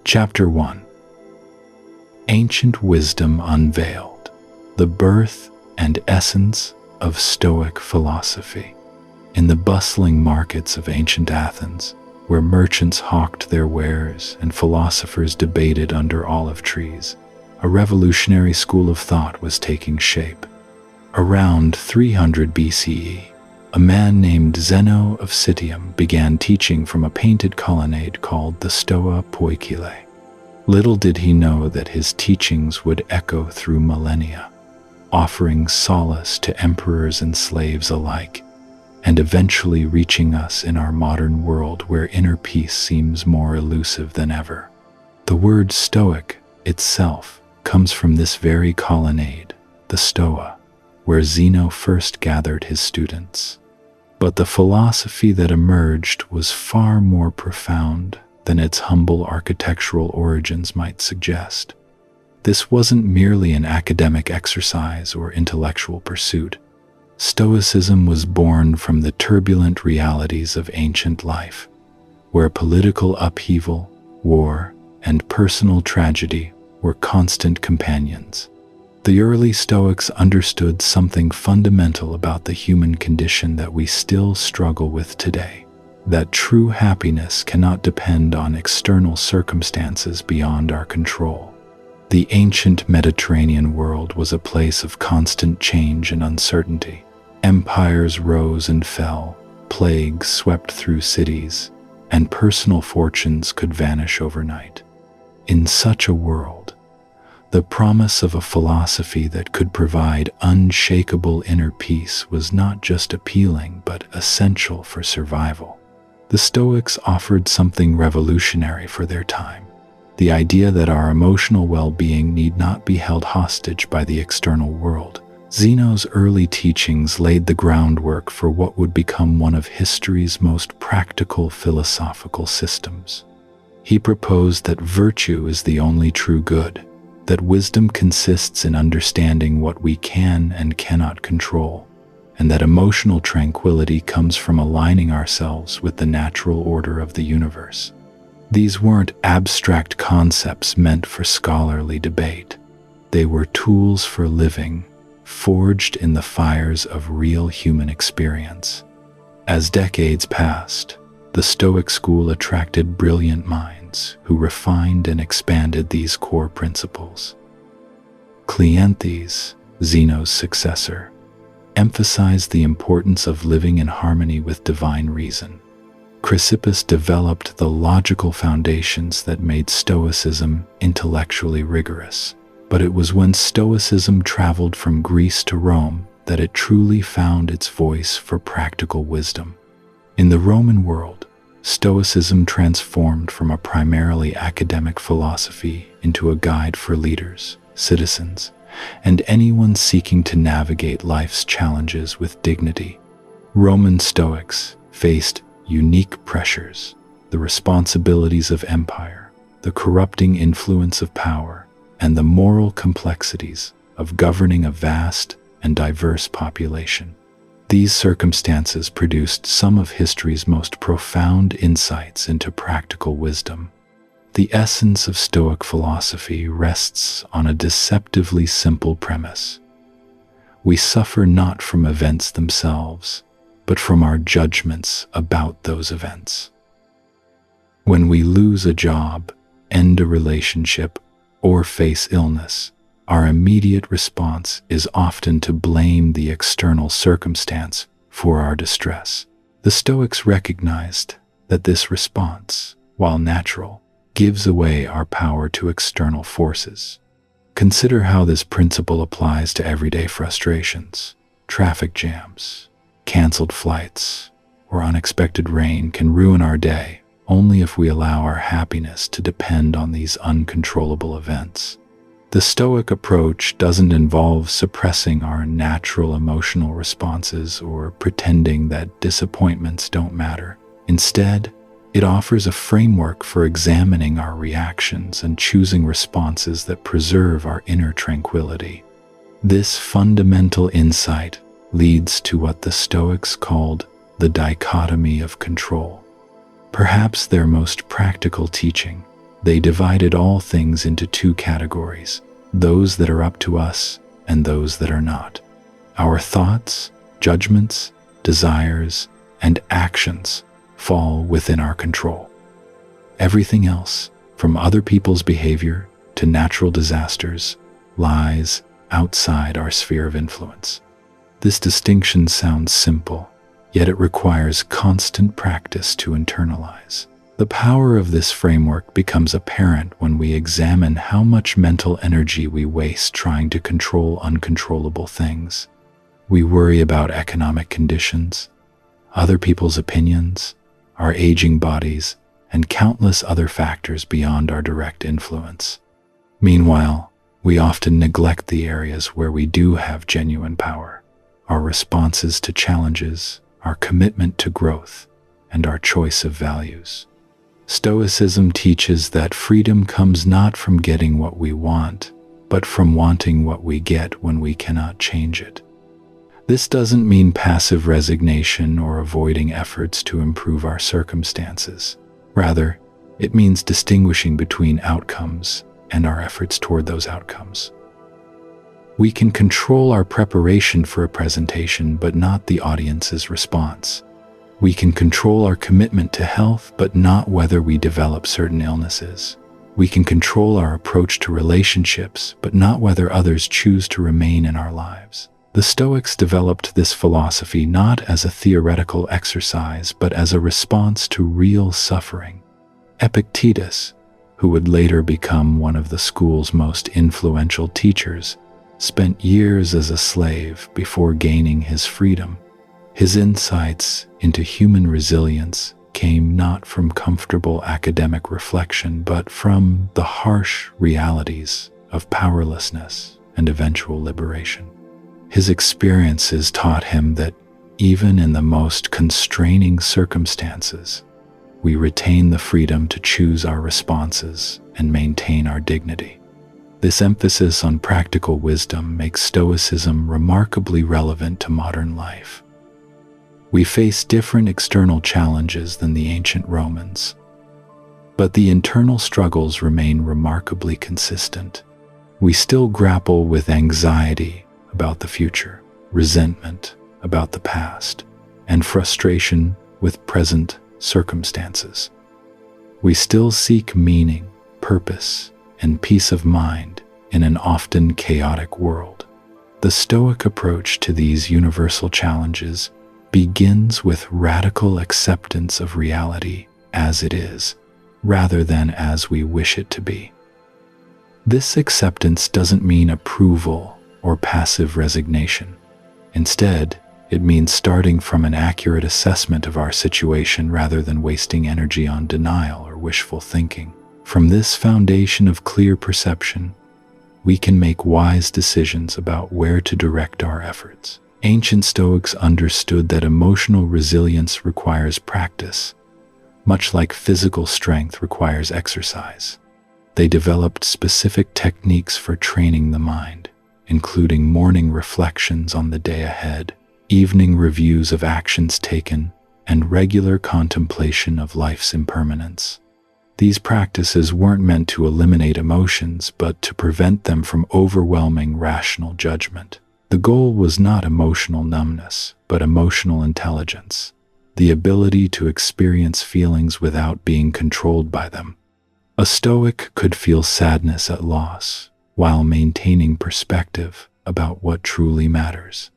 Chapter 1. Ancient Wisdom Unveiled: The Birth and Essence of Stoic Philosophy. In the bustling markets of ancient Athens, where merchants hawked their wares and philosophers debated under olive trees, a revolutionary school of thought was taking shape. Around 300 BCE, a man named Zeno of Citium began teaching from a painted colonnade called the Stoa Poikile. Little did he know that his teachings would echo through millennia, offering solace to emperors and slaves alike, and eventually reaching us in our modern world where inner peace seems more elusive than ever. The word Stoic itself comes from this very colonnade, the Stoa, where Zeno first gathered his students. But the philosophy that emerged was far more profound than its humble architectural origins might suggest. This wasn't merely an academic exercise or intellectual pursuit. Stoicism was born from the turbulent realities of ancient life, where political upheaval, war, and personal tragedy were constant companions. The early Stoics understood something fundamental about the human condition that we still struggle with today: that true happiness cannot depend on external circumstances beyond our control. The ancient Mediterranean world was a place of constant change and uncertainty. Empires rose and fell, plagues swept through cities, and personal fortunes could vanish overnight. In such a world, the promise of a philosophy that could provide unshakable inner peace was not just appealing but essential for survival. The Stoics offered something revolutionary for their time: the idea that our emotional well-being need not be held hostage by the external world. Zeno's early teachings laid the groundwork for what would become one of history's most practical philosophical systems. He proposed that virtue is the only true good, that wisdom consists in understanding what we can and cannot control, and that emotional tranquility comes from aligning ourselves with the natural order of the universe. These weren't abstract concepts meant for scholarly debate. They were tools for living, forged in the fires of real human experience. As decades passed, the Stoic school attracted brilliant minds who refined and expanded these core principles. Cleanthes, Zeno's successor, emphasized the importance of living in harmony with divine reason. Chrysippus developed the logical foundations that made Stoicism intellectually rigorous. But it was when Stoicism traveled from Greece to Rome that it truly found its voice for practical wisdom. In the Roman world, Stoicism transformed from a primarily academic philosophy into a guide for leaders, citizens, and anyone seeking to navigate life's challenges with dignity. Roman Stoics faced unique pressures: the responsibilities of empire, the corrupting influence of power, and the moral complexities of governing a vast and diverse population. These circumstances produced some of history's most profound insights into practical wisdom. The essence of Stoic philosophy rests on a deceptively simple premise: we suffer not from events themselves, but from our judgments about those events. When we lose a job, end a relationship, or face illness, our immediate response is often to blame the external circumstance for our distress. The Stoics recognized that this response, while natural, gives away our power to external forces. Consider how this principle applies to everyday frustrations. Traffic jams, canceled flights, or unexpected rain can ruin our day only if we allow our happiness to depend on these uncontrollable events. The Stoic approach doesn't involve suppressing our natural emotional responses or pretending that disappointments don't matter. Instead, it offers a framework for examining our reactions and choosing responses that preserve our inner tranquility. This fundamental insight leads to what the Stoics called the dichotomy of control. Perhaps their most practical teaching They divided all things into two categories: those that are up to us and those that are not. Our thoughts, judgments, desires, and actions fall within our control. Everything else, from other people's behavior to natural disasters, lies outside our sphere of influence. This distinction sounds simple, yet it requires constant practice to internalize. The power of this framework becomes apparent when we examine how much mental energy we waste trying to control uncontrollable things. We worry about economic conditions, other people's opinions, our aging bodies, and countless other factors beyond our direct influence. Meanwhile, we often neglect the areas where we do have genuine power: our responses to challenges, our commitment to growth, and our choice of values. Stoicism teaches that freedom comes not from getting what we want, but from wanting what we get when we cannot change it. This doesn't mean passive resignation or avoiding efforts to improve our circumstances. Rather, it means distinguishing between outcomes and our efforts toward those outcomes. We can control our preparation for a presentation, but not the audience's response. We can control our commitment to health, but not whether we develop certain illnesses. We can control our approach to relationships, but not whether others choose to remain in our lives. The Stoics developed this philosophy not as a theoretical exercise, but as a response to real suffering. Epictetus, who would later become one of the school's most influential teachers, spent years as a slave before gaining his freedom. His insights into human resilience came not from comfortable academic reflection, but from the harsh realities of powerlessness and eventual liberation. His experiences taught him that even in the most constraining circumstances, we retain the freedom to choose our responses and maintain our dignity. This emphasis on practical wisdom makes Stoicism remarkably relevant to modern life. We face different external challenges than the ancient Romans, but the internal struggles remain remarkably consistent. We still grapple with anxiety about the future, resentment about the past, and frustration with present circumstances. We still seek meaning, purpose, and peace of mind in an often chaotic world. The Stoic approach to these universal challenges begins with radical acceptance of reality as it is, rather than as we wish it to be. This acceptance doesn't mean approval or passive resignation. Instead, it means starting from an accurate assessment of our situation rather than wasting energy on denial or wishful thinking. From this foundation of clear perception, we can make wise decisions about where to direct our efforts. Ancient Stoics understood that emotional resilience requires practice, much like physical strength requires exercise. They developed specific techniques for training the mind, including morning reflections on the day ahead, evening reviews of actions taken, and regular contemplation of life's impermanence. These practices weren't meant to eliminate emotions, but to prevent them from overwhelming rational judgment. The goal was not emotional numbness, but emotional intelligence, the ability to experience feelings without being controlled by them. A Stoic could feel sadness at loss while maintaining perspective about what truly matters.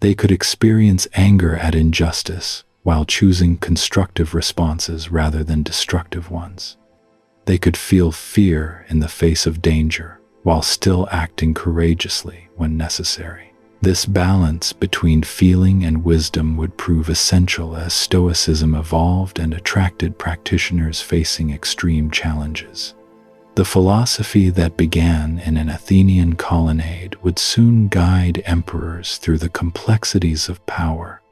They could experience anger at injustice while choosing constructive responses rather than destructive ones. They could feel fear in the face of danger while still acting courageously when necessary. This balance between feeling and wisdom would prove essential as Stoicism evolved and attracted practitioners facing extreme challenges. The philosophy that began in an Athenian colonnade would soon guide emperors through the complexities of power,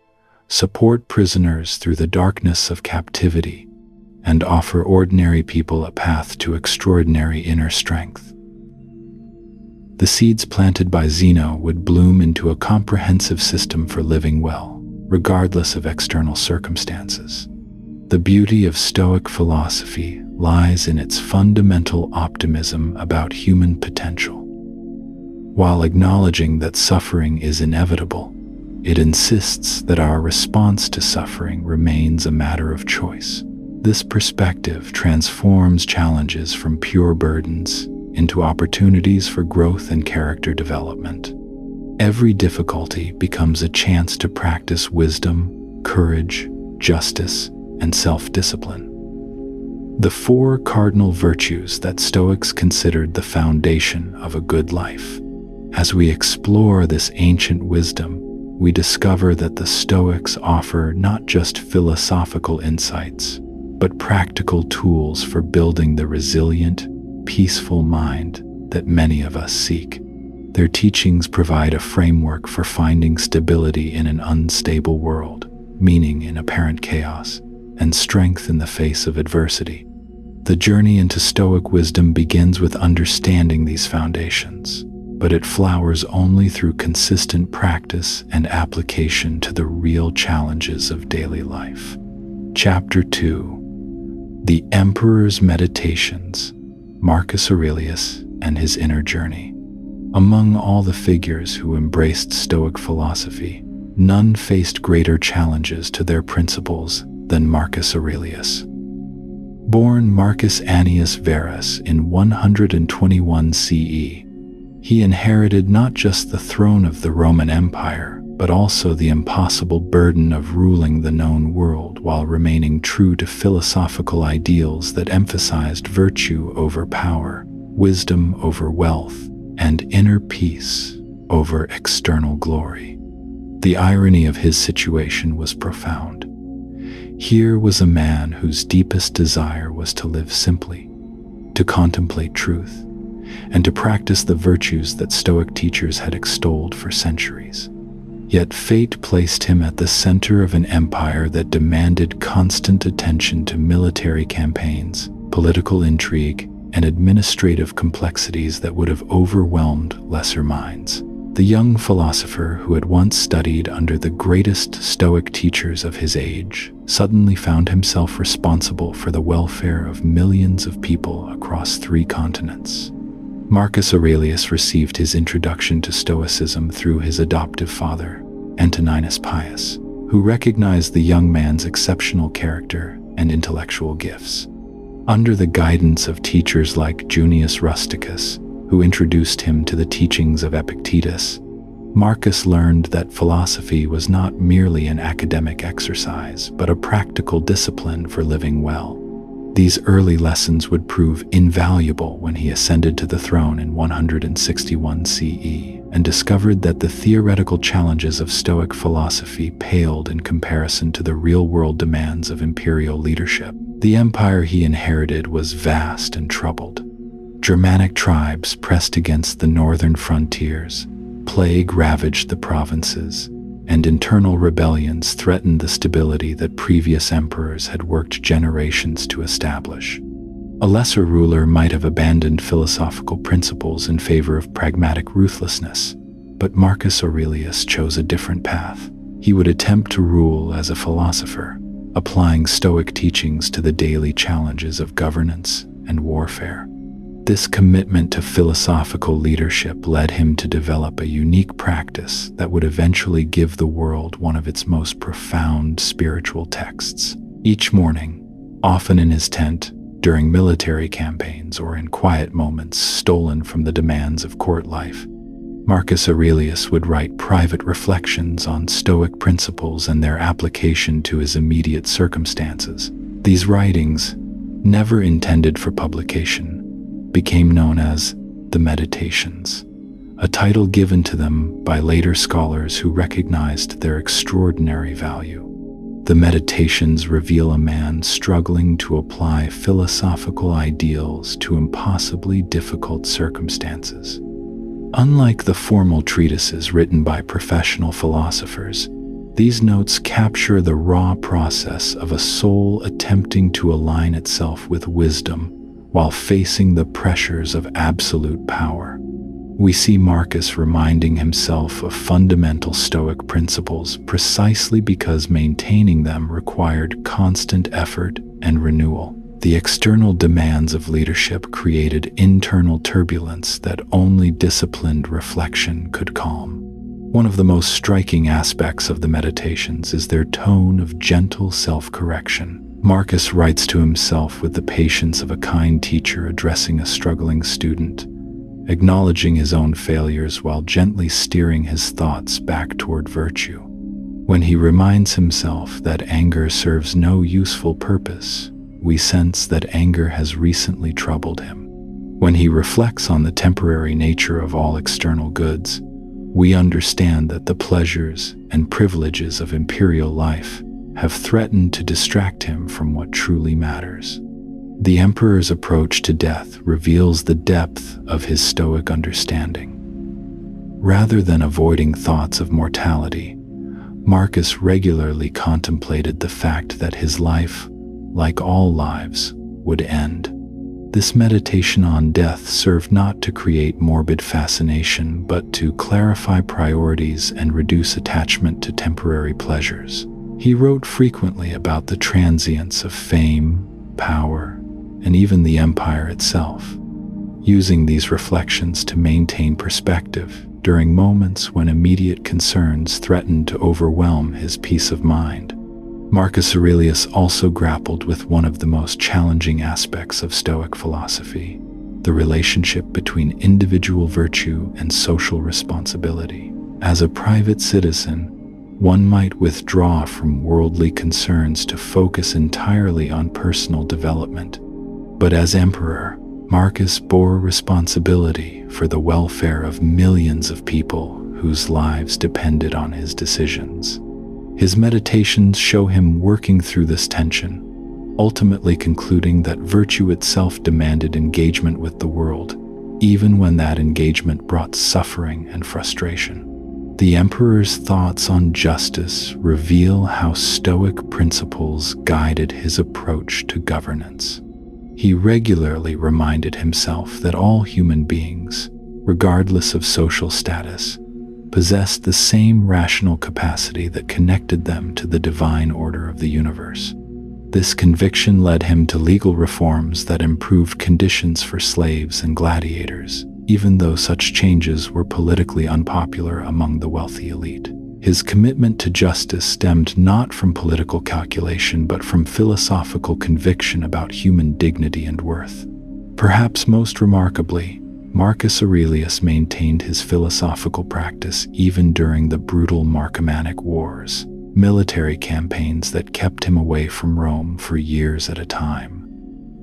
support prisoners through the darkness of captivity, and offer ordinary people a path to extraordinary inner strength. The seeds planted by Zeno would bloom into a comprehensive system for living well, regardless of external circumstances. The beauty of Stoic philosophy lies in its fundamental optimism about human potential. While acknowledging that suffering is inevitable, it insists that our response to suffering remains a matter of choice. This perspective transforms challenges from pure burdens into opportunities for growth and character development. Every difficulty becomes a chance to practice wisdom, courage, justice, and self-discipline. The four cardinal virtues that Stoics considered the foundation of a good life. As we explore this ancient wisdom, we discover that the Stoics offer not just philosophical insights, but practical tools for building the resilient, peaceful mind that many of us seek. Their teachings provide a framework for finding stability in an unstable world, meaning in apparent chaos, and strength in the face of adversity. The journey into Stoic wisdom begins with understanding these foundations, but it flowers only through consistent practice and application to the real challenges of daily life. Chapter 2: The Emperor's Meditations, Marcus Aurelius and His Inner Journey. Among all the figures who embraced Stoic philosophy, none faced greater challenges to their principles than Marcus Aurelius. Born Marcus Annius Verus in 121 CE, he inherited not just the throne of the Roman Empire, but also the impossible burden of ruling the known world while remaining true to philosophical ideals that emphasized virtue over power, wisdom over wealth, and inner peace over external glory. The irony of his situation was profound. Here was a man whose deepest desire was to live simply, to contemplate truth, and to practice the virtues that Stoic teachers had extolled for centuries. Yet fate placed him at the center of an empire that demanded constant attention to military campaigns, political intrigue, and administrative complexities that would have overwhelmed lesser minds. The young philosopher who had once studied under the greatest Stoic teachers of his age suddenly found himself responsible for the welfare of millions of people across 3 continents. Marcus Aurelius received his introduction to Stoicism through his adoptive father, Antoninus Pius, who recognized the young man's exceptional character and intellectual gifts. Under the guidance of teachers like Junius Rusticus, who introduced him to the teachings of Epictetus, Marcus learned that philosophy was not merely an academic exercise, but a practical discipline for living well. These early lessons would prove invaluable when he ascended to the throne in 161 CE and discovered that the theoretical challenges of Stoic philosophy paled in comparison to the real-world demands of imperial leadership. The empire he inherited was vast and troubled. Germanic tribes pressed against the northern frontiers, plague ravaged the provinces, and internal rebellions threatened the stability that previous emperors had worked generations to establish. A lesser ruler might have abandoned philosophical principles in favor of pragmatic ruthlessness, but Marcus Aurelius chose a different path. He would attempt to rule as a philosopher, applying Stoic teachings to the daily challenges of governance and warfare. This commitment to philosophical leadership led him to develop a unique practice that would eventually give the world one of its most profound spiritual texts. Each morning, often in his tent, during military campaigns or in quiet moments stolen from the demands of court life, Marcus Aurelius would write private reflections on Stoic principles and their application to his immediate circumstances. These writings, never intended for publication, became known as the Meditations, a title given to them by later scholars who recognized their extraordinary value. The Meditations reveal a man struggling to apply philosophical ideals to impossibly difficult circumstances. Unlike the formal treatises written by professional philosophers, these notes capture the raw process of a soul attempting to align itself with wisdom while facing the pressures of absolute power. We see Marcus reminding himself of fundamental Stoic principles precisely because maintaining them required constant effort and renewal. The external demands of leadership created internal turbulence that only disciplined reflection could calm. One of the most striking aspects of the Meditations is their tone of gentle self-correction. Marcus writes to himself with the patience of a kind teacher addressing a struggling student, acknowledging his own failures while gently steering his thoughts back toward virtue. When he reminds himself that anger serves no useful purpose, we sense that anger has recently troubled him. When he reflects on the temporary nature of all external goods, we understand that the pleasures and privileges of imperial life have threatened to distract him from what truly matters. The emperor's approach to death reveals the depth of his Stoic understanding. Rather than avoiding thoughts of mortality, Marcus regularly contemplated the fact that his life, like all lives, would end. This meditation on death served not to create morbid fascination, but to clarify priorities and reduce attachment to temporary pleasures. He wrote frequently about the transience of fame, power, and even the empire itself, using these reflections to maintain perspective during moments when immediate concerns threatened to overwhelm his peace of mind. Marcus Aurelius also grappled with one of the most challenging aspects of Stoic philosophy, the relationship between individual virtue and social responsibility. As a private citizen, one might withdraw from worldly concerns to focus entirely on personal development. But as emperor, Marcus bore responsibility for the welfare of millions of people whose lives depended on his decisions. His meditations show him working through this tension, ultimately concluding that virtue itself demanded engagement with the world, even when that engagement brought suffering and frustration. The emperor's thoughts on justice reveal how Stoic principles guided his approach to governance. He regularly reminded himself that all human beings, regardless of social status, possessed the same rational capacity that connected them to the divine order of the universe. This conviction led him to legal reforms that improved conditions for slaves and gladiators, even though such changes were politically unpopular among the wealthy elite. His commitment to justice stemmed not from political calculation but from philosophical conviction about human dignity and worth. Perhaps most remarkably, Marcus Aurelius maintained his philosophical practice even during the brutal Marcomannic Wars, military campaigns that kept him away from Rome for years at a time.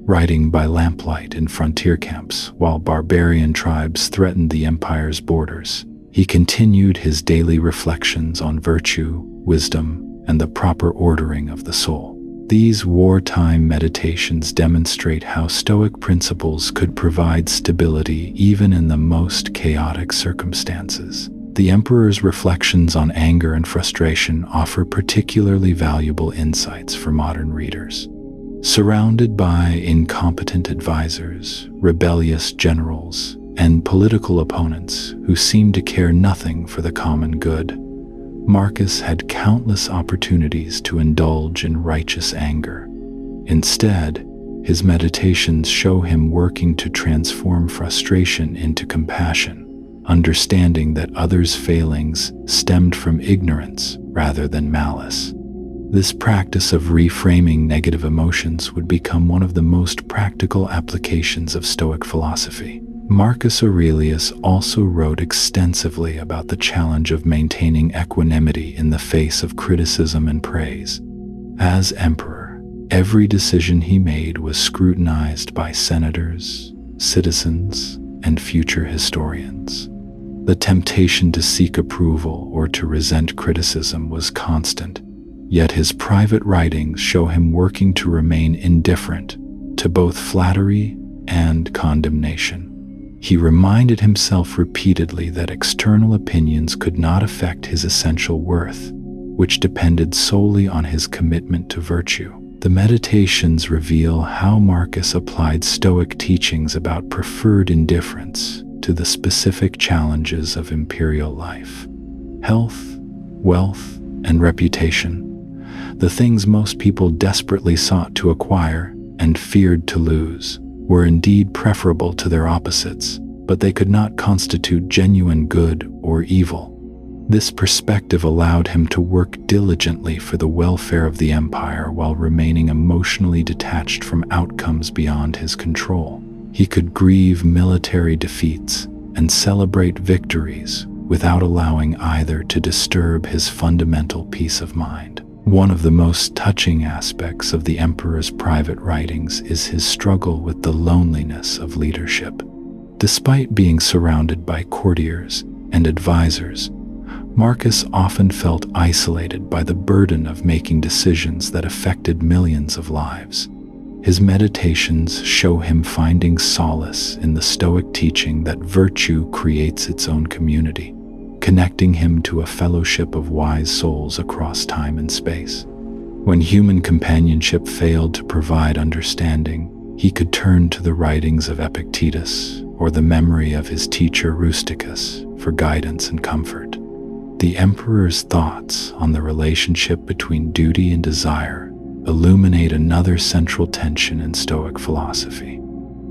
Writing by lamplight in frontier camps while barbarian tribes threatened the empire's borders, he continued his daily reflections on virtue, wisdom, and the proper ordering of the soul. These wartime meditations demonstrate how Stoic principles could provide stability even in the most chaotic circumstances. The emperor's reflections on anger and frustration offer particularly valuable insights for modern readers. Surrounded by incompetent advisors, rebellious generals, and political opponents who seemed to care nothing for the common good, Marcus had countless opportunities to indulge in righteous anger. Instead, his meditations show him working to transform frustration into compassion, understanding that others' failings stemmed from ignorance rather than malice. This practice of reframing negative emotions would become one of the most practical applications of Stoic philosophy. Marcus Aurelius also wrote extensively about the challenge of maintaining equanimity in the face of criticism and praise. As emperor, every decision he made was scrutinized by senators, citizens, and future historians. The temptation to seek approval or to resent criticism was constant, yet his private writings show him working to remain indifferent to both flattery and condemnation. He reminded himself repeatedly that external opinions could not affect his essential worth, which depended solely on his commitment to virtue. The meditations reveal how Marcus applied Stoic teachings about preferred indifference to the specific challenges of imperial life. Health, wealth, and reputation, the things most people desperately sought to acquire, and feared to lose were indeed preferable to their opposites, but they could not constitute genuine good or evil. This perspective allowed him to work diligently for the welfare of the empire while remaining emotionally detached from outcomes beyond his control. He could grieve military defeats and celebrate victories without allowing either to disturb his fundamental peace of mind. One of the most touching aspects of the emperor's private writings is his struggle with the loneliness of leadership. Despite being surrounded by courtiers and advisors, Marcus often felt isolated by the burden of making decisions that affected millions of lives. His meditations show him finding solace in the Stoic teaching that virtue creates its own community, connecting him to a fellowship of wise souls across time and space. When human companionship failed to provide understanding, he could turn to the writings of Epictetus or the memory of his teacher Rusticus for guidance and comfort. The emperor's thoughts on the relationship between duty and desire illuminate another central tension in Stoic philosophy.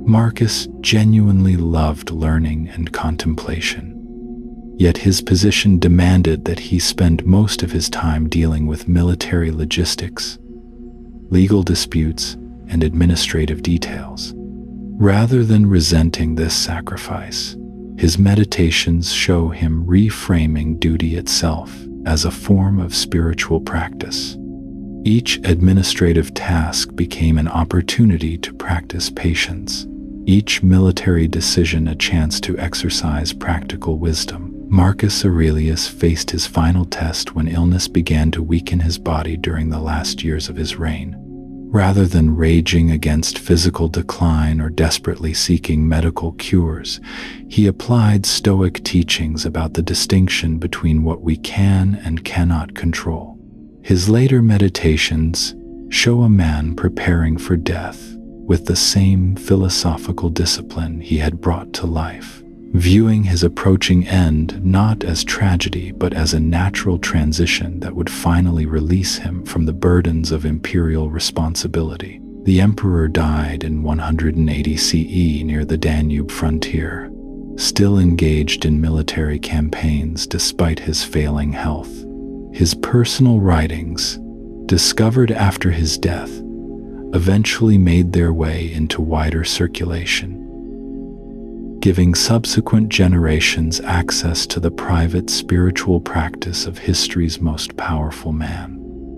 Marcus genuinely loved learning and contemplation, yet his position demanded that he spend most of his time dealing with military logistics, legal disputes, and administrative details. Rather than resenting this sacrifice, his meditations show him reframing duty itself as a form of spiritual practice. Each administrative task became an opportunity to practice patience, each military decision a chance to exercise practical wisdom. Marcus Aurelius faced his final test when illness began to weaken his body during the last years of his reign. Rather than raging against physical decline or desperately seeking medical cures, he applied Stoic teachings about the distinction between what we can and cannot control. His later meditations show a man preparing for death with the same philosophical discipline he had brought to life, viewing his approaching end not as tragedy but as a natural transition that would finally release him from the burdens of imperial responsibility. The emperor died in 180 CE near the Danube frontier, still engaged in military campaigns despite his failing health. His personal writings, discovered after his death, eventually made their way into wider circulation, giving subsequent generations access to the private spiritual practice of history's most powerful man.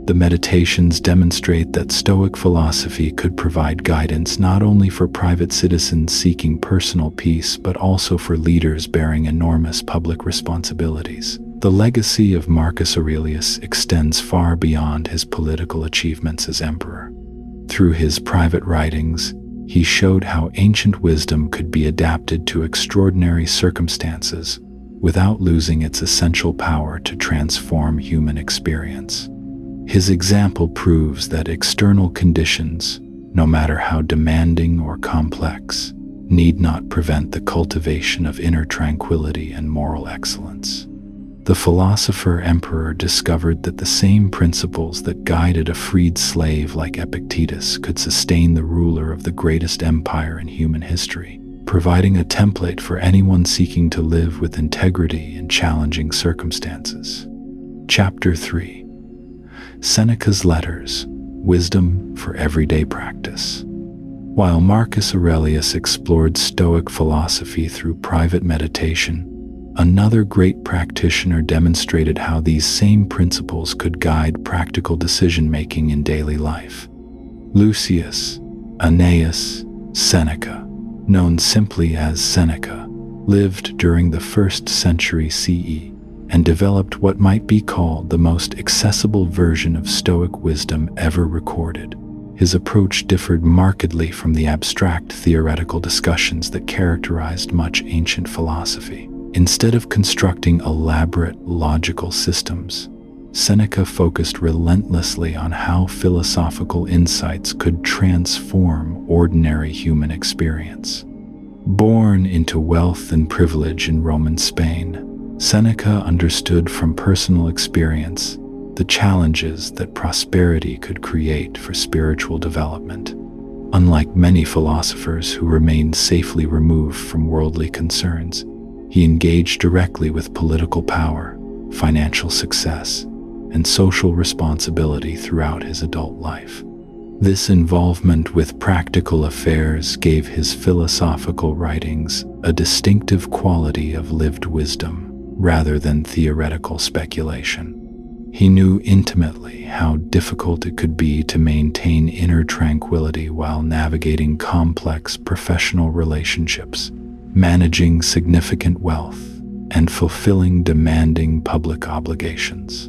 The meditations demonstrate that Stoic philosophy could provide guidance not only for private citizens seeking personal peace but also for leaders bearing enormous public responsibilities. The legacy of Marcus Aurelius extends far beyond his political achievements as emperor. Through his private writings, he showed how ancient wisdom could be adapted to extraordinary circumstances without losing its essential power to transform human experience. His example proves that external conditions, no matter how demanding or complex, need not prevent the cultivation of inner tranquility and moral excellence. The philosopher-emperor discovered that the same principles that guided a freed slave like Epictetus could sustain the ruler of the greatest empire in human history, providing a template for anyone seeking to live with integrity in challenging circumstances. Chapter 3. Seneca's Letters, Wisdom for Everyday Practice. While Marcus Aurelius explored Stoic philosophy through private meditation, another great practitioner demonstrated how these same principles could guide practical decision-making in daily life. Lucius Annaeus Seneca, known simply as Seneca, lived during the 1st century CE and developed what might be called the most accessible version of Stoic wisdom ever recorded. His approach differed markedly from the abstract theoretical discussions that characterized much ancient philosophy. Instead of constructing elaborate logical systems, Seneca focused relentlessly on how philosophical insights could transform ordinary human experience. Born into wealth and privilege in Roman Spain, Seneca understood from personal experience the challenges that prosperity could create for spiritual development. Unlike many philosophers who remained safely removed from worldly concerns, he engaged directly with political power, financial success, and social responsibility throughout his adult life. This involvement with practical affairs gave his philosophical writings a distinctive quality of lived wisdom rather than theoretical speculation. He knew intimately how difficult it could be to maintain inner tranquility while navigating complex professional relationships, managing significant wealth, and fulfilling demanding public obligations.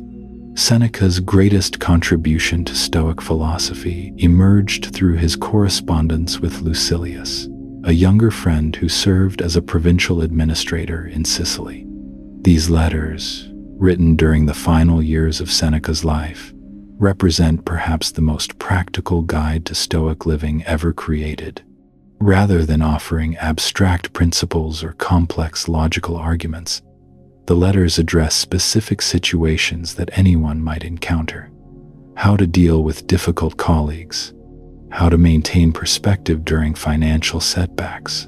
Seneca's greatest contribution to Stoic philosophy emerged through his correspondence with Lucilius, a younger friend who served as a provincial administrator in Sicily. These letters, written during the final years of Seneca's life, represent perhaps the most practical guide to Stoic living ever created. Rather than offering abstract principles or complex logical arguments, the letters address specific situations that anyone might encounter: how to deal with difficult colleagues, how to maintain perspective during financial setbacks,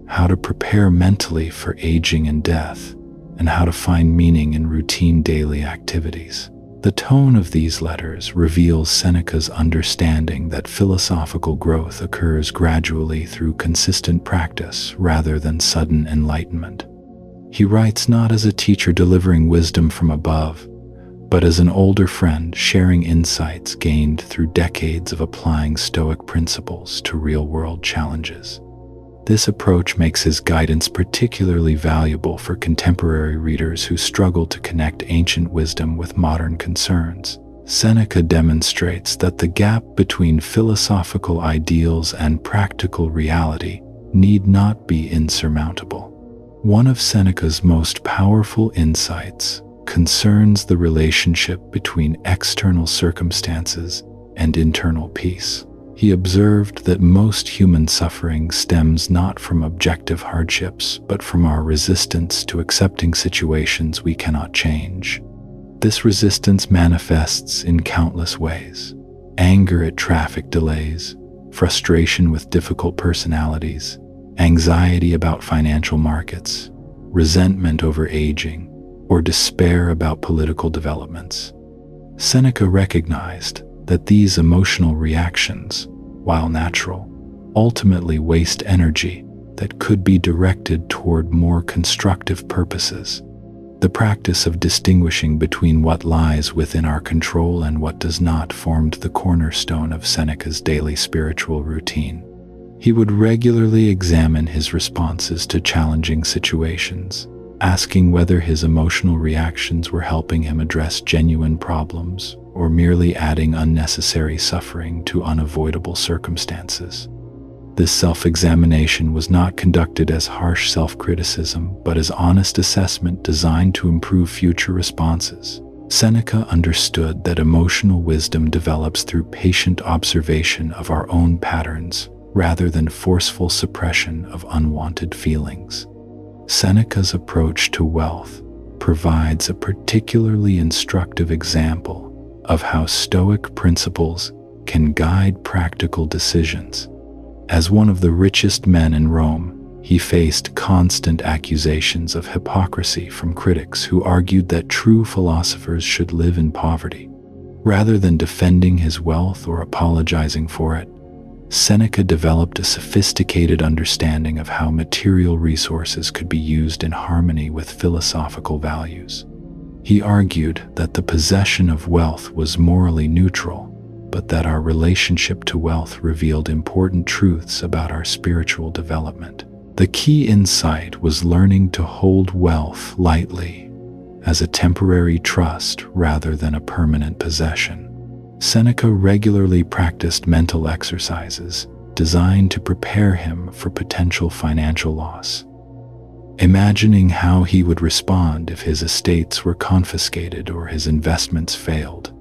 how to prepare mentally for aging and death, and how to find meaning in routine daily activities. The tone of these letters reveals Seneca's understanding that philosophical growth occurs gradually through consistent practice rather than sudden enlightenment. He writes not as a teacher delivering wisdom from above, but as an older friend sharing insights gained through decades of applying Stoic principles to real-world challenges. This approach makes his guidance particularly valuable for contemporary readers who struggle to connect ancient wisdom with modern concerns. Seneca demonstrates that the gap between philosophical ideals and practical reality need not be insurmountable. One of Seneca's most powerful insights concerns the relationship between external circumstances and internal peace. He observed that most human suffering stems not from objective hardships, but from our resistance to accepting situations we cannot change. This resistance manifests in countless ways: anger at traffic delays, frustration with difficult personalities, anxiety about financial markets, resentment over aging, or despair about political developments. Seneca recognized that these emotional reactions, while natural, ultimately waste energy that could be directed toward more constructive purposes. The practice of distinguishing between what lies within our control and what does not formed the cornerstone of Seneca's daily spiritual routine. He would regularly examine his responses to challenging situations, asking whether his emotional reactions were helping him address genuine problems or merely adding unnecessary suffering to unavoidable circumstances. This self-examination was not conducted as harsh self-criticism, but as honest assessment designed to improve future responses. Seneca understood that emotional wisdom develops through patient observation of our own patterns rather than forceful suppression of unwanted feelings. Seneca's approach to wealth provides a particularly instructive example of how Stoic principles can guide practical decisions. As one of the richest men in Rome, he faced constant accusations of hypocrisy from critics who argued that true philosophers should live in poverty. Rather than defending his wealth or apologizing for it, Seneca developed a sophisticated understanding of how material resources could be used in harmony with philosophical values. He argued that the possession of wealth was morally neutral, but that our relationship to wealth revealed important truths about our spiritual development. The key insight was learning to hold wealth lightly, as a temporary trust rather than a permanent possession. Seneca regularly practiced mental exercises designed to prepare him for potential financial loss. Imagining how he would respond if his estates were confiscated or his investments failed.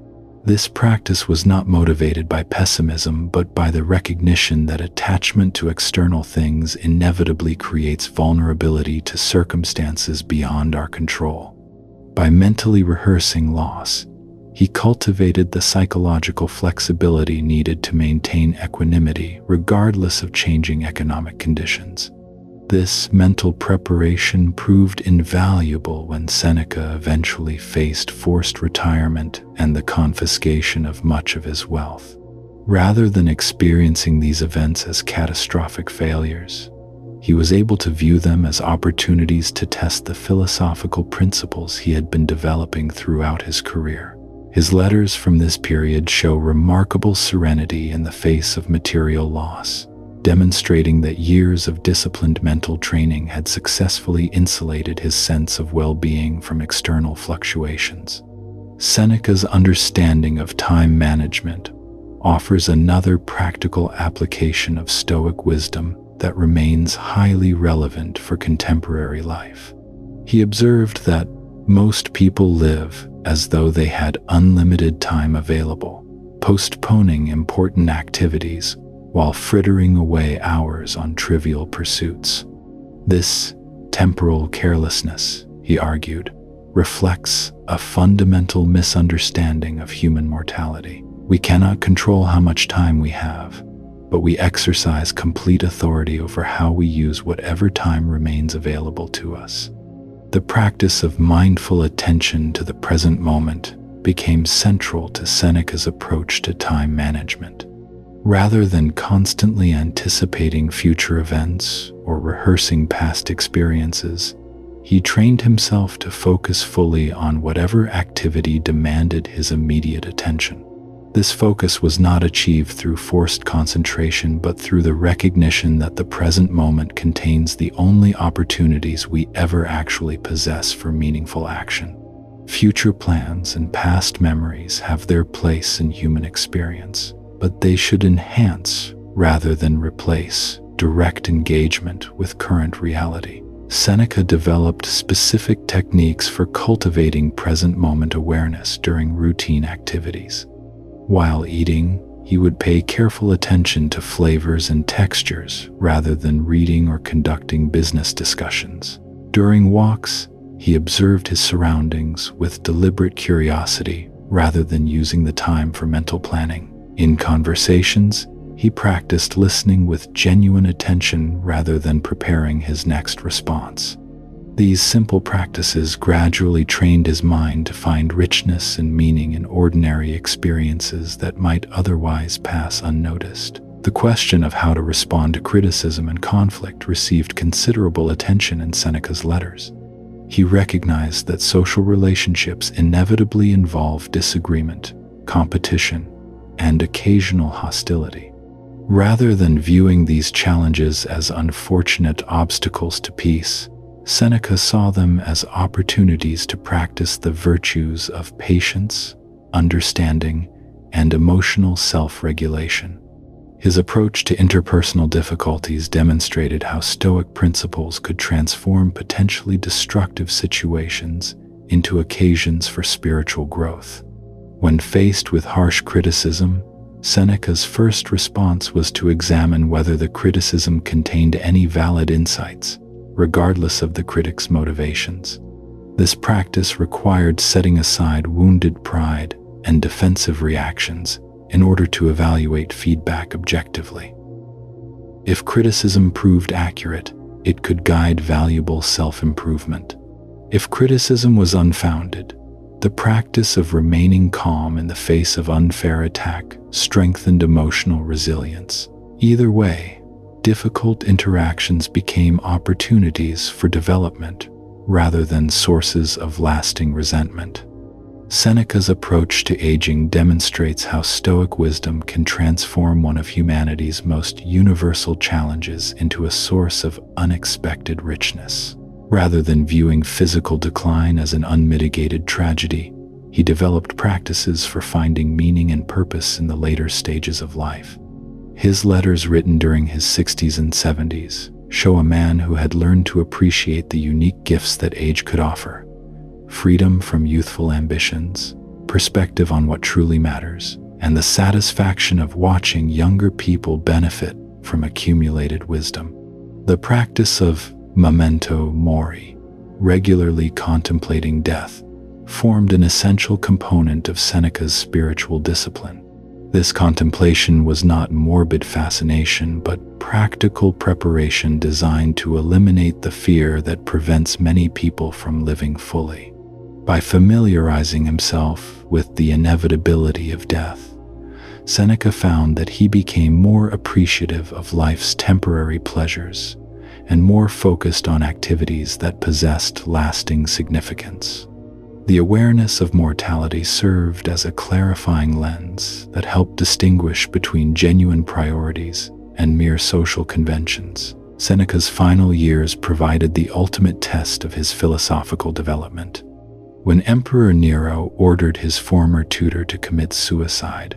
This practice was not motivated by pessimism, but by the recognition that attachment to external things inevitably creates vulnerability to circumstances beyond our control. By mentally rehearsing loss, he cultivated the psychological flexibility needed to maintain equanimity regardless of changing economic conditions. This mental preparation proved invaluable when Seneca eventually faced forced retirement and the confiscation of much of his wealth. Rather than experiencing these events as catastrophic failures, he was able to view them as opportunities to test the philosophical principles he had been developing throughout his career. His letters from this period show remarkable serenity in the face of material loss, demonstrating that years of disciplined mental training had successfully insulated his sense of well-being from external fluctuations. Seneca's understanding of time management offers another practical application of Stoic wisdom that remains highly relevant for contemporary life. He observed that most people live as though they had unlimited time available, postponing important activities while frittering away hours on trivial pursuits. This temporal carelessness, he argued, reflects a fundamental misunderstanding of human mortality. We cannot control how much time we have, but we exercise complete authority over how we use whatever time remains available to us. The practice of mindful attention to the present moment became central to Seneca's approach to time management. Rather than constantly anticipating future events or rehearsing past experiences, he trained himself to focus fully on whatever activity demanded his immediate attention. This focus was not achieved through forced concentration, but through the recognition that the present moment contains the only opportunities we ever actually possess for meaningful action. Future plans and past memories have their place in human experience, but they should enhance rather than replace direct engagement with current reality. Seneca developed specific techniques for cultivating present moment awareness during routine activities. While eating, he would pay careful attention to flavors and textures rather than reading or conducting business discussions. During walks, he observed his surroundings with deliberate curiosity rather than using the time for mental planning. In conversations, he practiced listening with genuine attention rather than preparing his next response. These simple practices gradually trained his mind to find richness and meaning in ordinary experiences that might otherwise pass unnoticed. The question of how to respond to criticism and conflict received considerable attention in Seneca's letters. He recognized that social relationships inevitably involve disagreement, competition, and occasional hostility. Rather than viewing these challenges as unfortunate obstacles to peace, Seneca saw them as opportunities to practice the virtues of patience, understanding, and emotional self-regulation. His approach to interpersonal difficulties demonstrated how Stoic principles could transform potentially destructive situations into occasions for spiritual growth. When faced with harsh criticism, Seneca's first response was to examine whether the criticism contained any valid insights, regardless of the critic's motivations. This practice required setting aside wounded pride and defensive reactions in order to evaluate feedback objectively. If criticism proved accurate, it could guide valuable self-improvement. If criticism was unfounded, the practice of remaining calm in the face of unfair attack strengthened emotional resilience. Either way, difficult interactions became opportunities for development rather than sources of lasting resentment. Seneca's approach to aging demonstrates how Stoic wisdom can transform one of humanity's most universal challenges into a source of unexpected richness. Rather than viewing physical decline as an unmitigated tragedy, he developed practices for finding meaning and purpose in the later stages of life. His letters written during his 60s and 70s show a man who had learned to appreciate the unique gifts that age could offer: freedom from youthful ambitions, perspective on what truly matters, and the satisfaction of watching younger people benefit from accumulated wisdom. The practice of memento mori, regularly contemplating death, formed an essential component of Seneca's spiritual discipline. This contemplation was not morbid fascination, but practical preparation designed to eliminate the fear that prevents many people from living fully. By familiarizing himself with the inevitability of death, Seneca found that he became more appreciative of life's temporary pleasures and more focused on activities that possessed lasting significance. The awareness of mortality served as a clarifying lens that helped distinguish between genuine priorities and mere social conventions. Seneca's final years provided the ultimate test of his philosophical development. When Emperor Nero ordered his former tutor to commit suicide,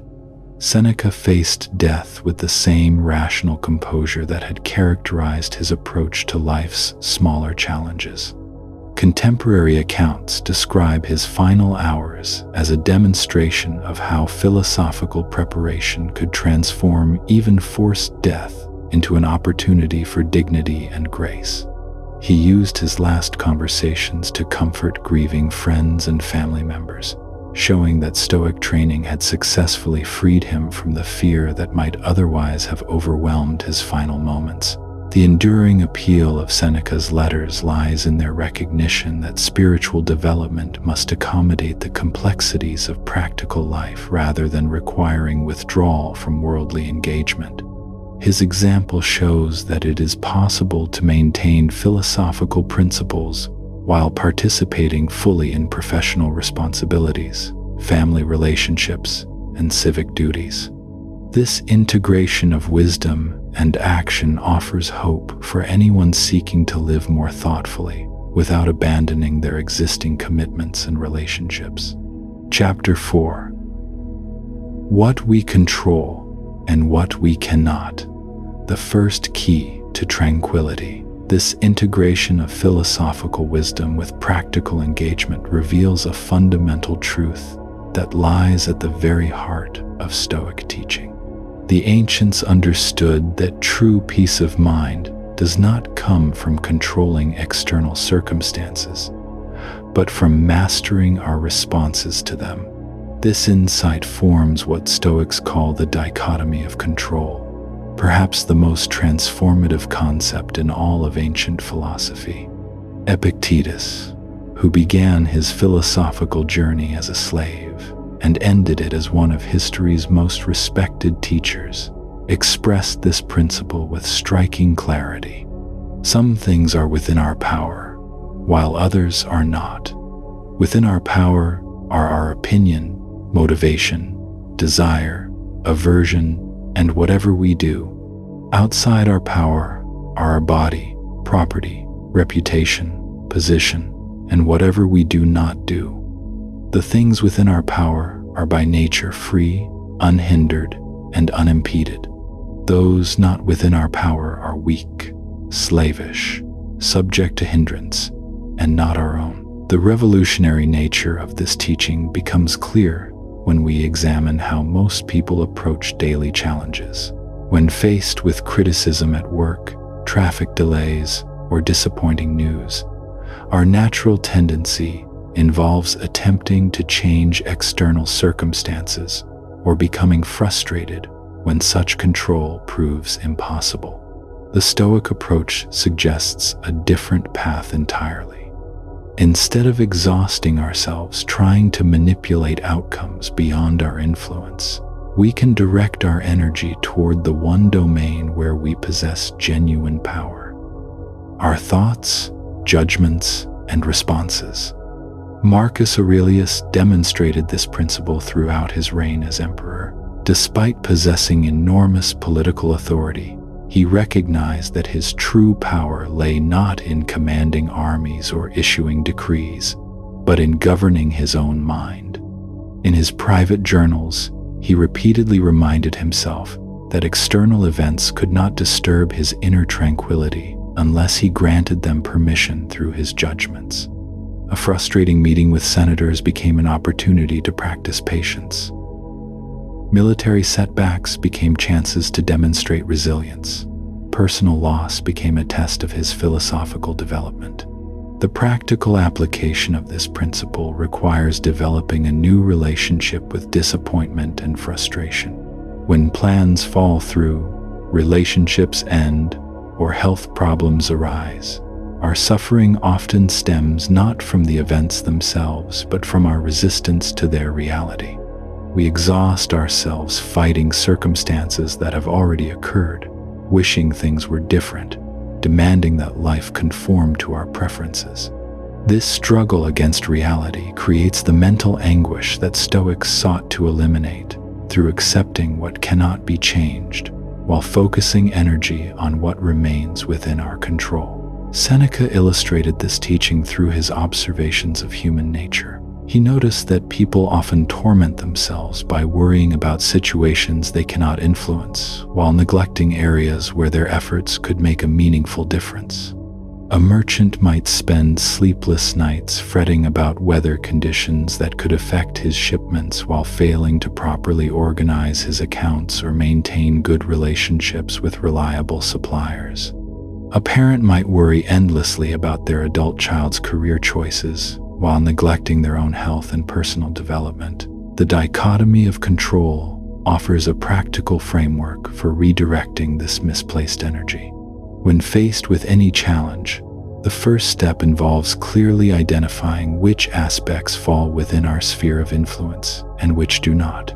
Seneca faced death with the same rational composure that had characterized his approach to life's smaller challenges. Contemporary accounts describe his final hours as a demonstration of how philosophical preparation could transform even forced death into an opportunity for dignity and grace. He used his last conversations to comfort grieving friends and family members, showing that Stoic training had successfully freed him from the fear that might otherwise have overwhelmed his final moments. The enduring appeal of Seneca's letters lies in their recognition that spiritual development must accommodate the complexities of practical life rather than requiring withdrawal from worldly engagement. His example shows that it is possible to maintain philosophical principles while participating fully in professional responsibilities, family relationships, and civic duties. This integration of wisdom and action offers hope for anyone seeking to live more thoughtfully without abandoning their existing commitments and relationships. Chapter 4: What we control and what we cannot. The first key to tranquility. This integration of philosophical wisdom with practical engagement reveals a fundamental truth that lies at the very heart of Stoic teaching. The ancients understood that true peace of mind does not come from controlling external circumstances, but from mastering our responses to them. This insight forms what Stoics call the dichotomy of control, perhaps the most transformative concept in all of ancient philosophy. Epictetus, who began his philosophical journey as a slave and ended it as one of history's most respected teachers, expressed this principle with striking clarity. Some things are within our power, while others are not. Within our power are our opinion, motivation, desire, aversion, and whatever we do. Outside our power are our body, property, reputation, position, and whatever we do not do. The things within our power are by nature free, unhindered, and unimpeded. Those not within our power are weak, slavish, subject to hindrance, and not our own. The revolutionary nature of this teaching becomes clear when we examine how most people approach daily challenges. When faced with criticism at work, traffic delays, or disappointing news, our natural tendency involves attempting to change external circumstances or becoming frustrated when such control proves impossible. The Stoic approach suggests a different path entirely. Instead of exhausting ourselves trying to manipulate outcomes beyond our influence, we can direct our energy toward the one domain where we possess genuine power: our thoughts, judgments, and responses. Marcus Aurelius demonstrated this principle throughout his reign as emperor. Despite possessing enormous political authority, he recognized that his true power lay not in commanding armies or issuing decrees, but in governing his own mind. In his private journals, he repeatedly reminded himself that external events could not disturb his inner tranquility unless he granted them permission through his judgments. A frustrating meeting with senators became an opportunity to practice patience. Military setbacks became chances to demonstrate resilience. Personal loss became a test of his philosophical development. The practical application of this principle requires developing a new relationship with disappointment and frustration. When plans fall through, relationships end, or health problems arise, our suffering often stems not from the events themselves, but from our resistance to their reality. We exhaust ourselves fighting circumstances that have already occurred, wishing things were different, demanding that life conform to our preferences. This struggle against reality creates the mental anguish that Stoics sought to eliminate through accepting what cannot be changed, while focusing energy on what remains within our control. Seneca illustrated this teaching through his observations of human nature. He noticed that people often torment themselves by worrying about situations they cannot influence, while neglecting areas where their efforts could make a meaningful difference. A merchant might spend sleepless nights fretting about weather conditions that could affect his shipments while failing to properly organize his accounts or maintain good relationships with reliable suppliers. A parent might worry endlessly about their adult child's career choices while neglecting their own health and personal development. The dichotomy of control offers a practical framework for redirecting this misplaced energy. When faced with any challenge, the first step involves clearly identifying which aspects fall within our sphere of influence and which do not.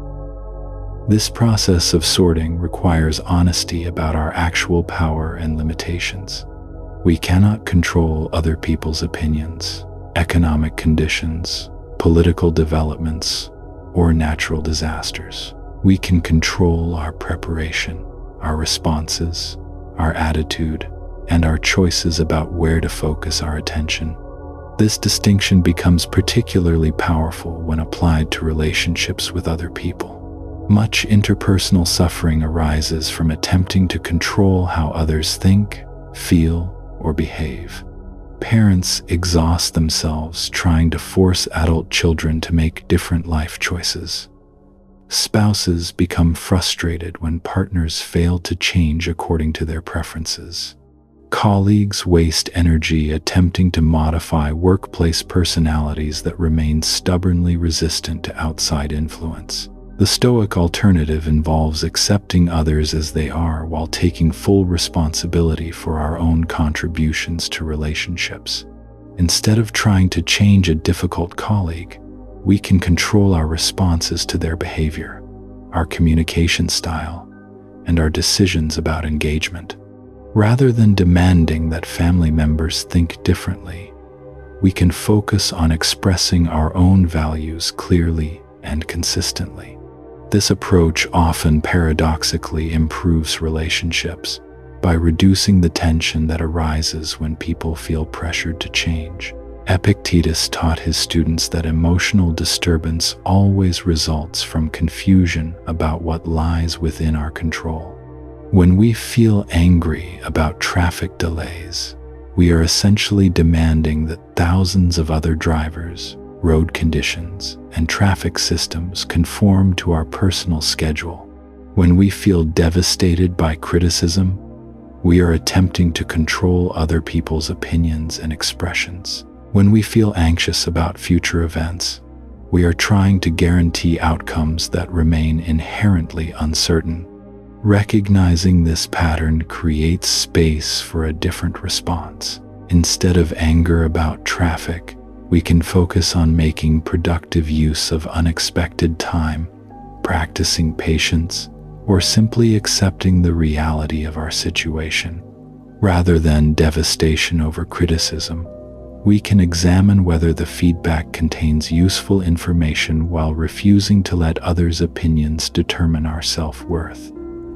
This process of sorting requires honesty about our actual power and limitations. We cannot control other people's opinions, economic conditions, political developments, or natural disasters. We can control our preparation, our responses, our attitude, and our choices about where to focus our attention. This distinction becomes particularly powerful when applied to relationships with other people. Much interpersonal suffering arises from attempting to control how others think, feel, or behave. Parents exhaust themselves trying to force adult children to make different life choices. Spouses become frustrated when partners fail to change according to their preferences. Colleagues waste energy attempting to modify workplace personalities that remain stubbornly resistant to outside influence. The Stoic alternative involves accepting others as they are while taking full responsibility for our own contributions to relationships. Instead of trying to change a difficult colleague, we can control our responses to their behavior, our communication style, and our decisions about engagement. Rather than demanding that family members think differently, we can focus on expressing our own values clearly and consistently. This approach often paradoxically improves relationships by reducing the tension that arises when people feel pressured to change. Epictetus taught his students that emotional disturbance always results from confusion about what lies within our control. When we feel angry about traffic delays, we are essentially demanding that thousands of other drivers, road conditions, and traffic systems conform to our personal schedule. When we feel devastated by criticism, we are attempting to control other people's opinions and expressions. When we feel anxious about future events, we are trying to guarantee outcomes that remain inherently uncertain. Recognizing this pattern creates space for a different response. Instead of anger about traffic, we can focus on making productive use of unexpected time, practicing patience, or simply accepting the reality of our situation. Rather than devastation over criticism, we can examine whether the feedback contains useful information while refusing to let others' opinions determine our self-worth.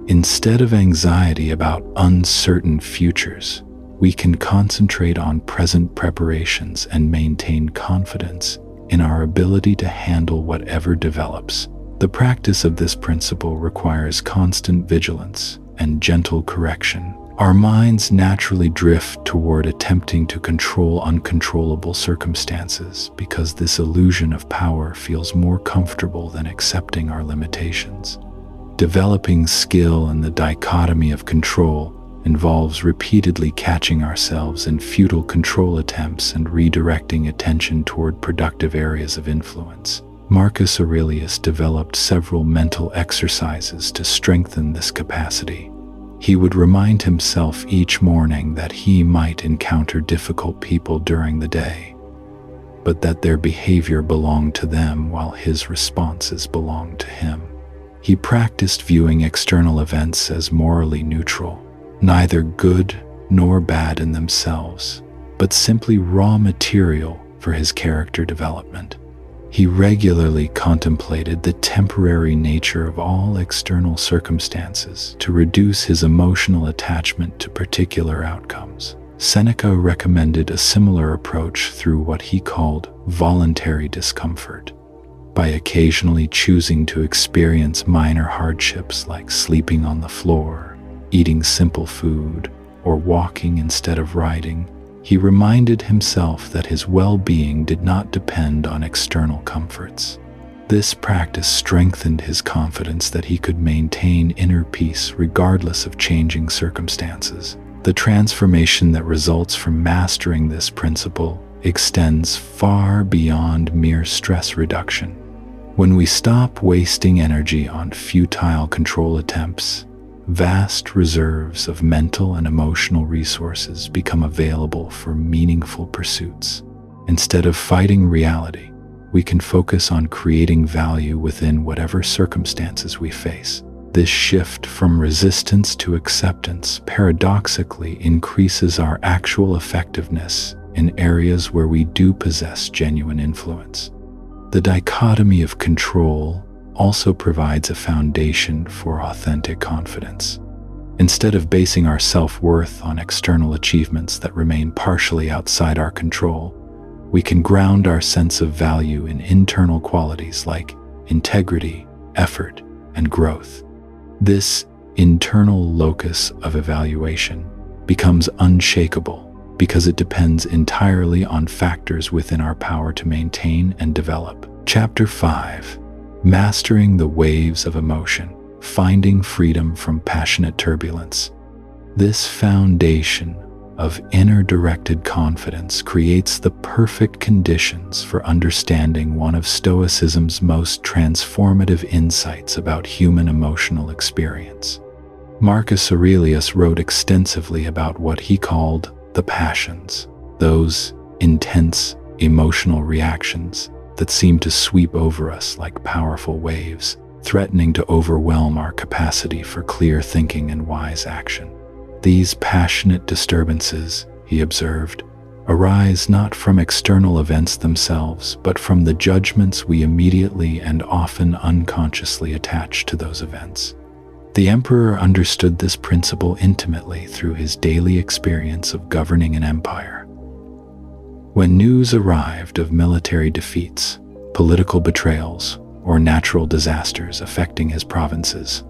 Instead of anxiety about uncertain futures, we can concentrate on present preparations and maintain confidence in our ability to handle whatever develops. The practice of this principle requires constant vigilance and gentle correction. Our minds naturally drift toward attempting to control uncontrollable circumstances because this illusion of power feels more comfortable than accepting our limitations. Developing skill in the dichotomy of control involves repeatedly catching ourselves in futile control attempts and redirecting attention toward productive areas of influence. Marcus Aurelius developed several mental exercises to strengthen this capacity. He would remind himself each morning that he might encounter difficult people during the day, but that their behavior belonged to them while his responses belonged to him. He practiced viewing external events as morally neutral, neither good nor bad in themselves, but simply raw material for his character development. He regularly contemplated the temporary nature of all external circumstances to reduce his emotional attachment to particular outcomes. Seneca recommended a similar approach through what he called voluntary discomfort. By occasionally choosing to experience minor hardships like sleeping on the floor, eating simple food, or walking instead of riding, he reminded himself that his well-being did not depend on external comforts. This practice strengthened his confidence that he could maintain inner peace regardless of changing circumstances. The transformation that results from mastering this principle extends far beyond mere stress reduction. When we stop wasting energy on futile control attempts, vast reserves of mental and emotional resources become available for meaningful pursuits. Instead of fighting reality, we can focus on creating value within whatever circumstances we face. This shift from resistance to acceptance paradoxically increases our actual effectiveness in areas where we do possess genuine influence. The dichotomy of control also provides a foundation for authentic confidence. Instead of basing our self-worth on external achievements that remain partially outside our control, we can ground our sense of value in internal qualities like integrity, effort, and growth. This internal locus of evaluation becomes unshakable because it depends entirely on factors within our power to maintain and develop. Chapter 5. Mastering the waves of emotion, finding freedom from passionate turbulence. This foundation of inner-directed confidence creates the perfect conditions for understanding one of Stoicism's most transformative insights about human emotional experience. Marcus Aurelius wrote extensively about what he called the passions, those intense emotional reactions that seem to sweep over us like powerful waves, threatening to overwhelm our capacity for clear thinking and wise action. These passionate disturbances, he observed, arise not from external events themselves, but from the judgments we immediately and often unconsciously attach to those events. The emperor understood this principle intimately through his daily experience of governing an empire. When news arrived of military defeats, political betrayals, or natural disasters affecting his provinces,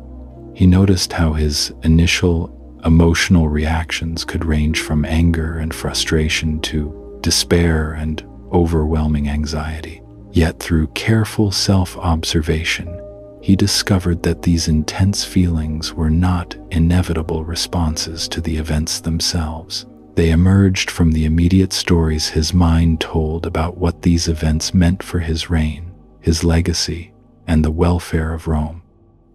he noticed how his initial emotional reactions could range from anger and frustration to despair and overwhelming anxiety. Yet through careful self-observation, he discovered that these intense feelings were not inevitable responses to the events themselves. They emerged from the immediate stories his mind told about what these events meant for his reign, his legacy, and the welfare of Rome.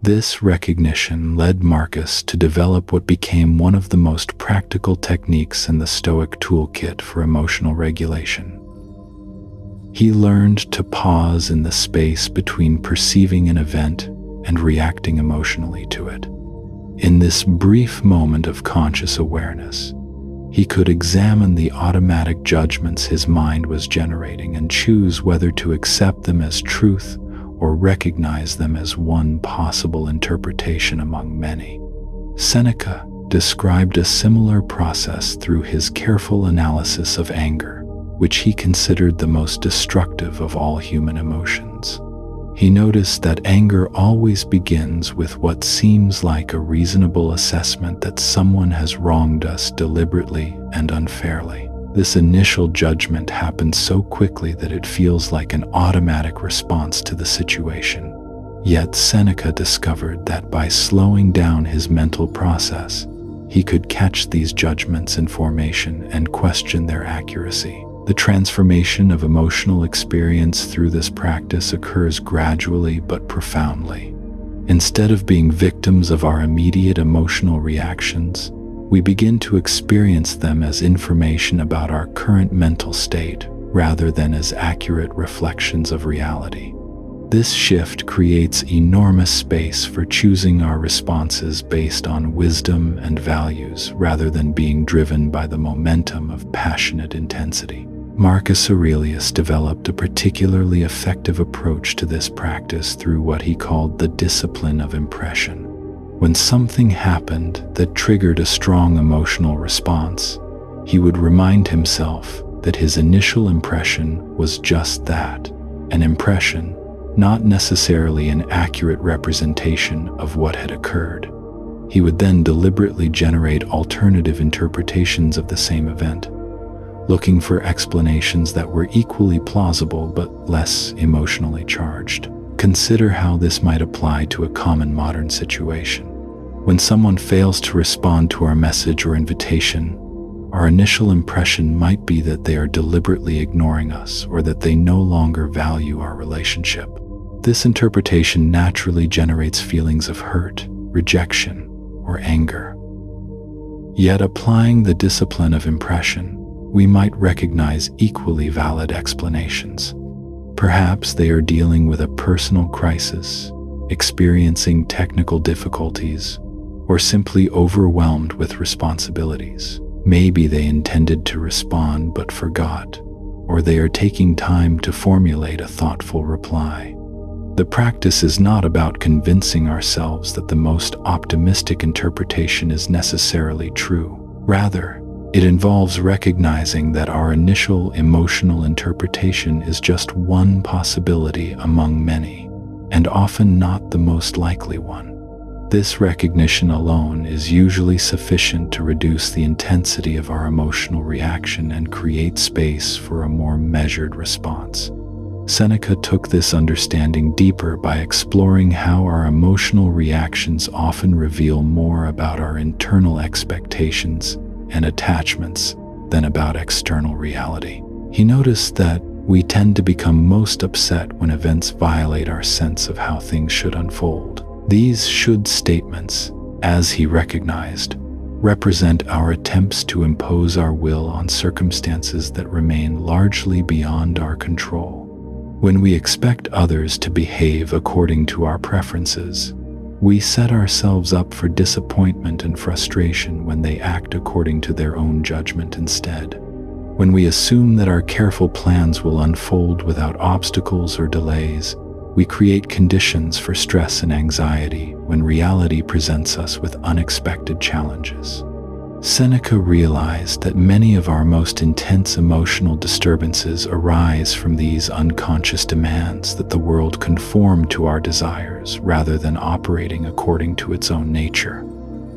This recognition led Marcus to develop what became one of the most practical techniques in the Stoic toolkit for emotional regulation. He learned to pause in the space between perceiving an event and reacting emotionally to it. In this brief moment of conscious awareness, he could examine the automatic judgments his mind was generating and choose whether to accept them as truth or recognize them as one possible interpretation among many. Seneca described a similar process through his careful analysis of anger, which he considered the most destructive of all human emotions. He noticed that anger always begins with what seems like a reasonable assessment that someone has wronged us deliberately and unfairly. This initial judgment happens so quickly that it feels like an automatic response to the situation. Yet Seneca discovered that by slowing down his mental process, he could catch these judgments in formation and question their accuracy. The transformation of emotional experience through this practice occurs gradually but profoundly. Instead of being victims of our immediate emotional reactions, we begin to experience them as information about our current mental state rather than as accurate reflections of reality. This shift creates enormous space for choosing our responses based on wisdom and values rather than being driven by the momentum of passionate intensity. Marcus Aurelius developed a particularly effective approach to this practice through what he called the discipline of impression. When something happened that triggered a strong emotional response, he would remind himself that his initial impression was just that, an impression, not necessarily an accurate representation of what had occurred. He would then deliberately generate alternative interpretations of the same event, looking for explanations that were equally plausible but less emotionally charged. Consider how this might apply to a common modern situation. When someone fails to respond to our message or invitation, our initial impression might be that they are deliberately ignoring us or that they no longer value our relationship. This interpretation naturally generates feelings of hurt, rejection, or anger. Yet applying the discipline of impression, we might recognize equally valid explanations. Perhaps they are dealing with a personal crisis, experiencing technical difficulties, or simply overwhelmed with responsibilities. Maybe they intended to respond but forgot, or they are taking time to formulate a thoughtful reply. The practice is not about convincing ourselves that the most optimistic interpretation is necessarily true. Rather, it involves recognizing that our initial emotional interpretation is just one possibility among many, and often not the most likely one. This recognition alone is usually sufficient to reduce the intensity of our emotional reaction and create space for a more measured response. Seneca took this understanding deeper by exploring how our emotional reactions often reveal more about our internal expectations and attachments than about external reality. He noticed that we tend to become most upset when events violate our sense of how things should unfold. These should statements, as he recognized, represent our attempts to impose our will on circumstances that remain largely beyond our control. When we expect others to behave according to our preferences, we set ourselves up for disappointment and frustration when they act according to their own judgment instead. When we assume that our careful plans will unfold without obstacles or delays, we create conditions for stress and anxiety when reality presents us with unexpected challenges. Seneca realized that many of our most intense emotional disturbances arise from these unconscious demands that the world conform to our desires rather than operating according to its own nature.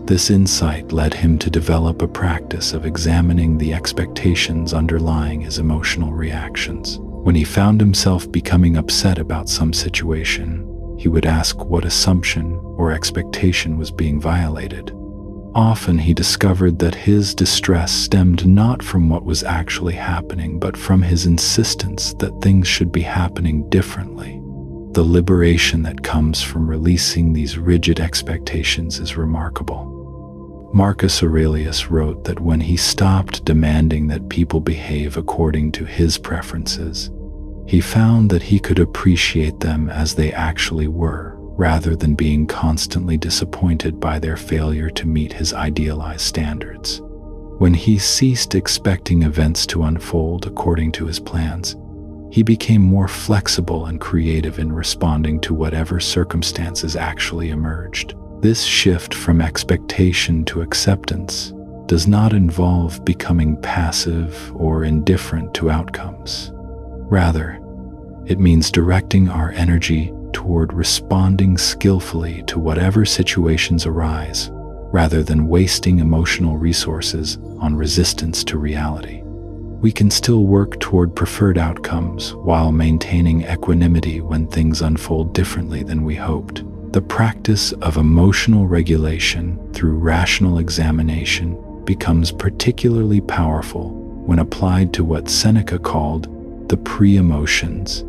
This insight led him to develop a practice of examining the expectations underlying his emotional reactions. When he found himself becoming upset about some situation, he would ask what assumption or expectation was being violated. Often he discovered that his distress stemmed not from what was actually happening, but from his insistence that things should be happening differently. The liberation that comes from releasing these rigid expectations is remarkable. Marcus Aurelius wrote that when he stopped demanding that people behave according to his preferences, he found that he could appreciate them as they actually were, rather than being constantly disappointed by their failure to meet his idealized standards. When he ceased expecting events to unfold according to his plans, he became more flexible and creative in responding to whatever circumstances actually emerged. This shift from expectation to acceptance does not involve becoming passive or indifferent to outcomes. Rather, it means directing our energy toward responding skillfully to whatever situations arise, rather than wasting emotional resources on resistance to reality. We can still work toward preferred outcomes while maintaining equanimity when things unfold differently than we hoped. The practice of emotional regulation through rational examination becomes particularly powerful when applied to what Seneca called the pre-emotions,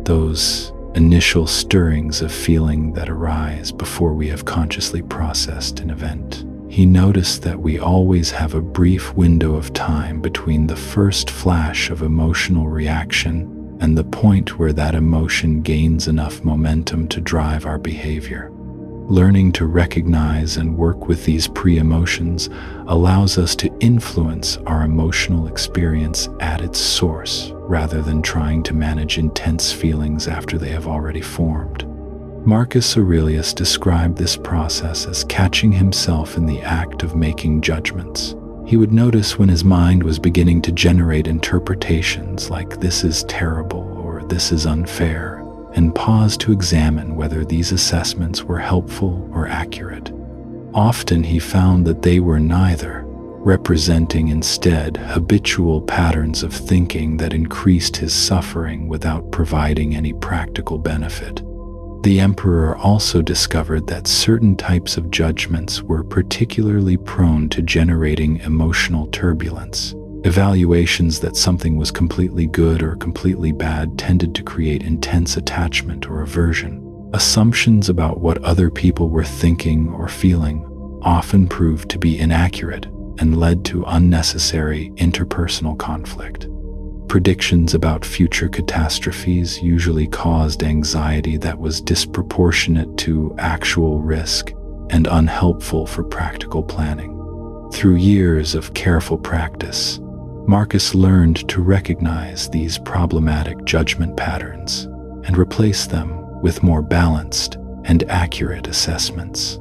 those initial stirrings of feeling that arise before we have consciously processed an event. He noticed that we always have a brief window of time between the first flash of emotional reaction and the point where that emotion gains enough momentum to drive our behavior. Learning to recognize and work with these pre-emotions allows us to influence our emotional experience at its source, rather than trying to manage intense feelings after they have already formed. Marcus Aurelius described this process as catching himself in the act of making judgments. He would notice when his mind was beginning to generate interpretations like "this is terrible" or "this is unfair," and pause to examine whether these assessments were helpful or accurate. Often he found that they were neither, representing instead habitual patterns of thinking that increased his suffering without providing any practical benefit. The emperor also discovered that certain types of judgments were particularly prone to generating emotional turbulence. Evaluations that something was completely good or completely bad tended to create intense attachment or aversion. Assumptions about what other people were thinking or feeling often proved to be inaccurate and led to unnecessary interpersonal conflict. Predictions about future catastrophes usually caused anxiety that was disproportionate to actual risk and unhelpful for practical planning. Through years of careful practice, Marcus learned to recognize these problematic judgment patterns and replace them with more balanced and accurate assessments.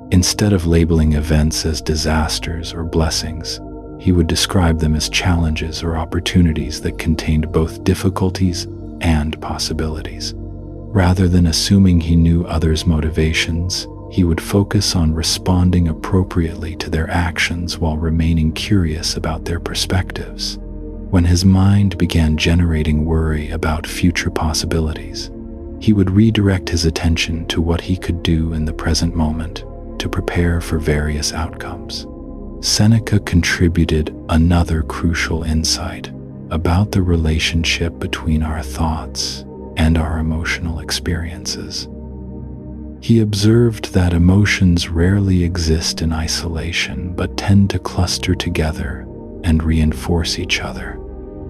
Instead of labeling events as disasters or blessings, he would describe them as challenges or opportunities that contained both difficulties and possibilities. Rather than assuming he knew others' motivations, he would focus on responding appropriately to their actions while remaining curious about their perspectives. When his mind began generating worry about future possibilities, he would redirect his attention to what he could do in the present moment to prepare for various outcomes. Seneca contributed another crucial insight about the relationship between our thoughts and our emotional experiences. He observed that emotions rarely exist in isolation but tend to cluster together and reinforce each other.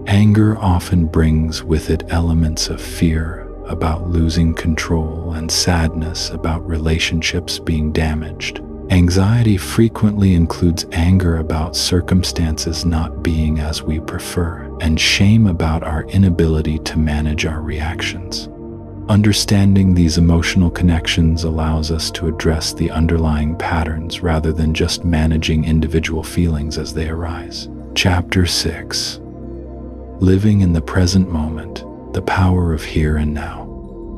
Anger often brings with it elements of fear about losing control and sadness about relationships being damaged. Anxiety frequently includes anger about circumstances not being as we prefer, and shame about our inability to manage our reactions. Understanding these emotional connections allows us to address the underlying patterns rather than just managing individual feelings as they arise. Chapter 6. Living in the present moment, the power of here and now.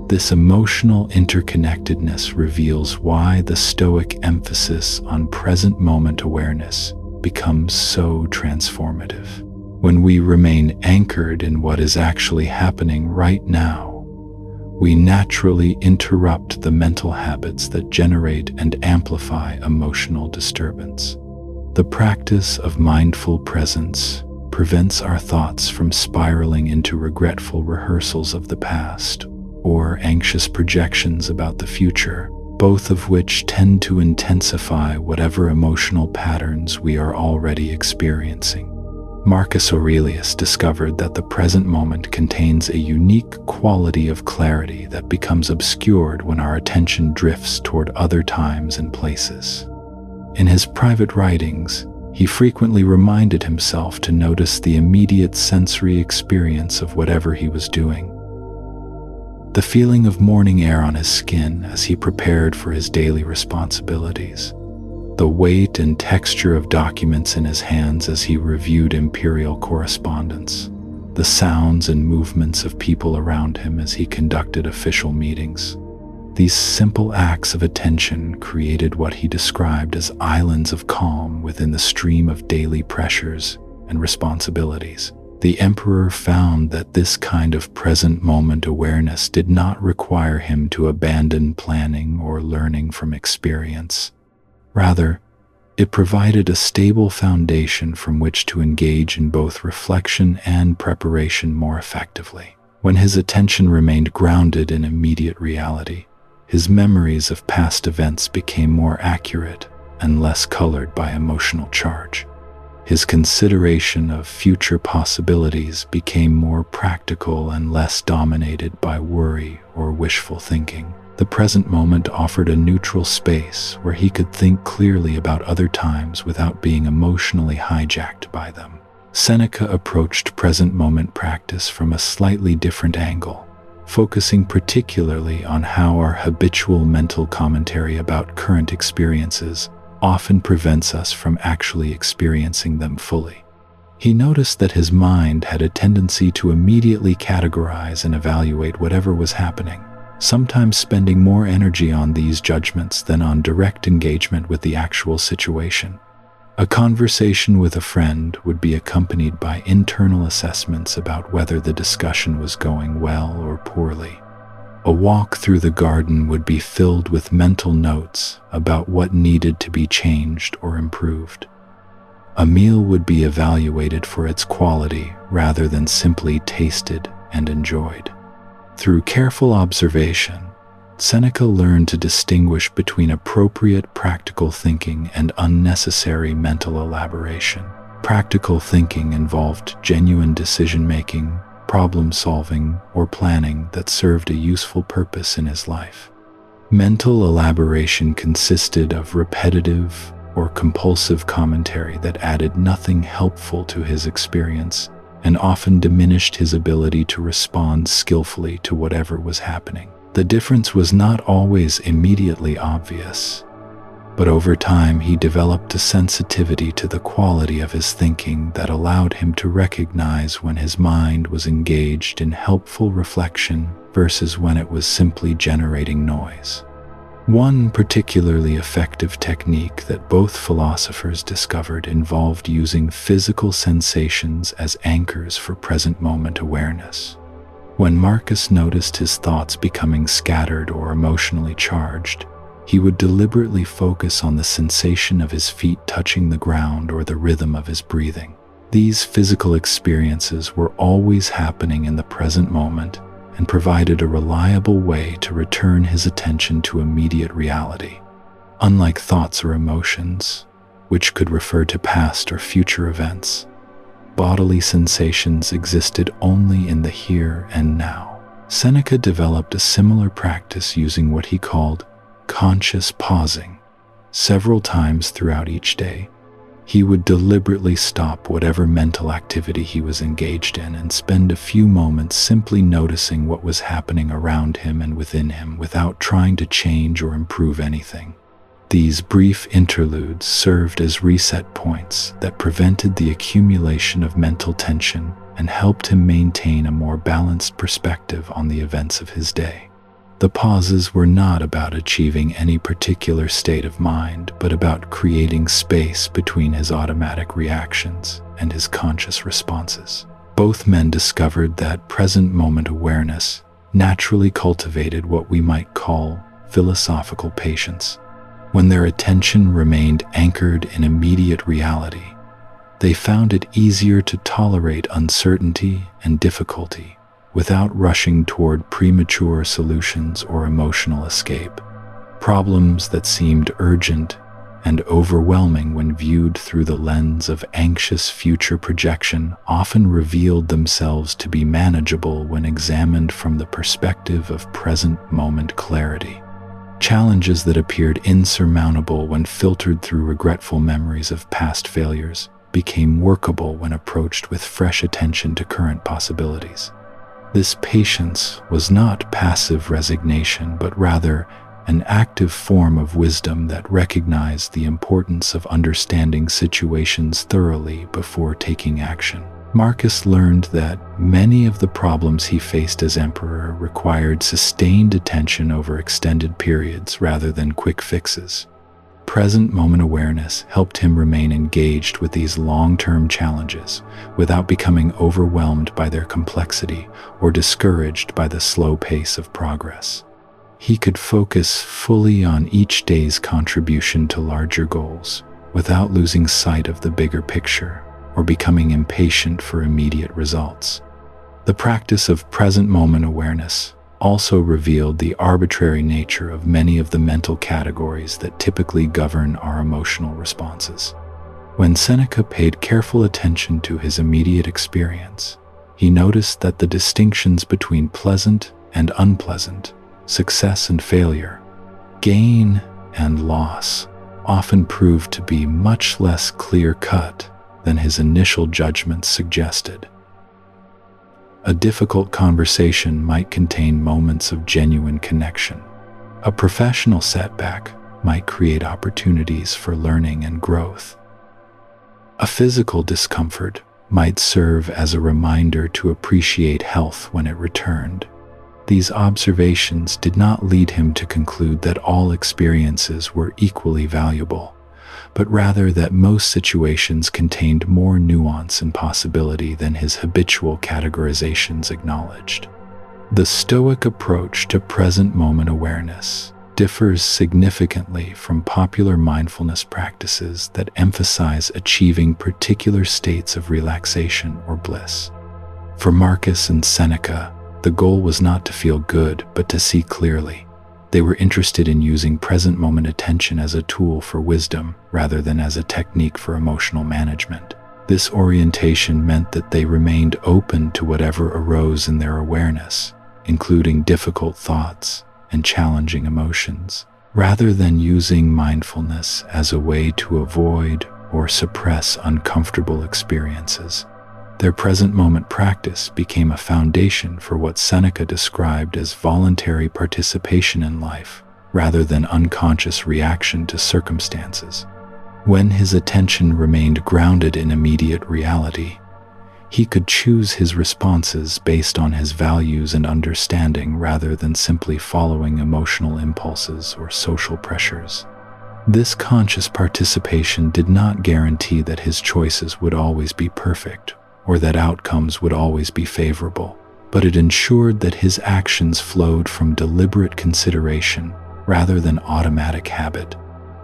This emotional interconnectedness reveals why the Stoic emphasis on present moment awareness becomes so transformative. When we remain anchored in what is actually happening right now, we naturally interrupt the mental habits that generate and amplify emotional disturbance. The practice of mindful presence prevents our thoughts from spiraling into regretful rehearsals of the past or anxious projections about the future, both of which tend to intensify whatever emotional patterns we are already experiencing. Marcus Aurelius discovered that the present moment contains a unique quality of clarity that becomes obscured when our attention drifts toward other times and places. In his private writings, he frequently reminded himself to notice the immediate sensory experience of whatever he was doing. The feeling of morning air on his skin as he prepared for his daily responsibilities, the weight and texture of documents in his hands as he reviewed imperial correspondence, the sounds and movements of people around him as he conducted official meetings. These simple acts of attention created what he described as islands of calm within the stream of daily pressures and responsibilities. The emperor found that this kind of present moment awareness did not require him to abandon planning or learning from experience. Rather, it provided a stable foundation from which to engage in both reflection and preparation more effectively. When his attention remained grounded in immediate reality, his memories of past events became more accurate and less colored by emotional charge. His consideration of future possibilities became more practical and less dominated by worry or wishful thinking. The present moment offered a neutral space where he could think clearly about other times without being emotionally hijacked by them. Seneca approached present moment practice from a slightly different angle, focusing particularly on how our habitual mental commentary about current experiences often prevents us from actually experiencing them fully. He noticed that his mind had a tendency to immediately categorize and evaluate whatever was happening, sometimes spending more energy on these judgments than on direct engagement with the actual situation. A conversation with a friend would be accompanied by internal assessments about whether the discussion was going well or poorly. A walk through the garden would be filled with mental notes about what needed to be changed or improved. A meal would be evaluated for its quality rather than simply tasted and enjoyed. Through careful observation, Seneca learned to distinguish between appropriate practical thinking and unnecessary mental elaboration. Practical thinking involved genuine decision-making, problem-solving, or planning that served a useful purpose in his life. Mental elaboration consisted of repetitive or compulsive commentary that added nothing helpful to his experience and often diminished his ability to respond skillfully to whatever was happening. The difference was not always immediately obvious, but over time he developed a sensitivity to the quality of his thinking that allowed him to recognize when his mind was engaged in helpful reflection versus when it was simply generating noise. One particularly effective technique that both philosophers discovered involved using physical sensations as anchors for present moment awareness. When Marcus noticed his thoughts becoming scattered or emotionally charged, he would deliberately focus on the sensation of his feet touching the ground or the rhythm of his breathing. These physical experiences were always happening in the present moment and provided a reliable way to return his attention to immediate reality. Unlike thoughts or emotions, which could refer to past or future events, bodily sensations existed only in the here and now. Seneca developed a similar practice using what he called conscious pausing. Several times throughout each day, he would deliberately stop whatever mental activity he was engaged in and spend a few moments simply noticing what was happening around him and within him without trying to change or improve anything. These brief interludes served as reset points that prevented the accumulation of mental tension and helped him maintain a more balanced perspective on the events of his day. The pauses were not about achieving any particular state of mind, but about creating space between his automatic reactions and his conscious responses. Both men discovered that present moment awareness naturally cultivated what we might call philosophical patience. When their attention remained anchored in immediate reality, they found it easier to tolerate uncertainty and difficulty without rushing toward premature solutions or emotional escape. Problems that seemed urgent and overwhelming when viewed through the lens of anxious future projection often revealed themselves to be manageable when examined from the perspective of present moment clarity. Challenges that appeared insurmountable when filtered through regretful memories of past failures became workable when approached with fresh attention to current possibilities. This patience was not passive resignation, but rather an active form of wisdom that recognized the importance of understanding situations thoroughly before taking action. Marcus learned that many of the problems he faced as emperor required sustained attention over extended periods rather than quick fixes. present moment awareness helped him remain engaged with these long-term challenges without becoming overwhelmed by their complexity or discouraged by the slow pace of progress. He could focus fully on each day's contribution to larger goals without losing sight of the bigger picture or becoming impatient for immediate results. The practice of present moment awareness also revealed the arbitrary nature of many of the mental categories that typically govern our emotional responses. When Seneca paid careful attention to his immediate experience, he noticed that the distinctions between pleasant and unpleasant, success and failure, gain and loss, often proved to be much less clear-cut than his initial judgments suggested. A difficult conversation might contain moments of genuine connection. A professional setback might create opportunities for learning and growth. A physical discomfort might serve as a reminder to appreciate health when it returned. These observations did not lead him to conclude that all experiences were equally valuable, but rather that most situations contained more nuance and possibility than his habitual categorizations acknowledged. The Stoic approach to present moment awareness differs significantly from popular mindfulness practices that emphasize achieving particular states of relaxation or bliss. For Marcus and Seneca, the goal was not to feel good, but to see clearly. They were interested in using present moment attention as a tool for wisdom rather than as a technique for emotional management. This orientation meant that they remained open to whatever arose in their awareness, including difficult thoughts and challenging emotions, rather than using mindfulness as a way to avoid or suppress uncomfortable experiences. Their present moment practice became a foundation for what Seneca described as voluntary participation in life, rather than unconscious reaction to circumstances. When his attention remained grounded in immediate reality, he could choose his responses based on his values and understanding rather than simply following emotional impulses or social pressures. This conscious participation did not guarantee that his choices would always be perfect or that outcomes would always be favorable, but it ensured that his actions flowed from deliberate consideration rather than automatic habit.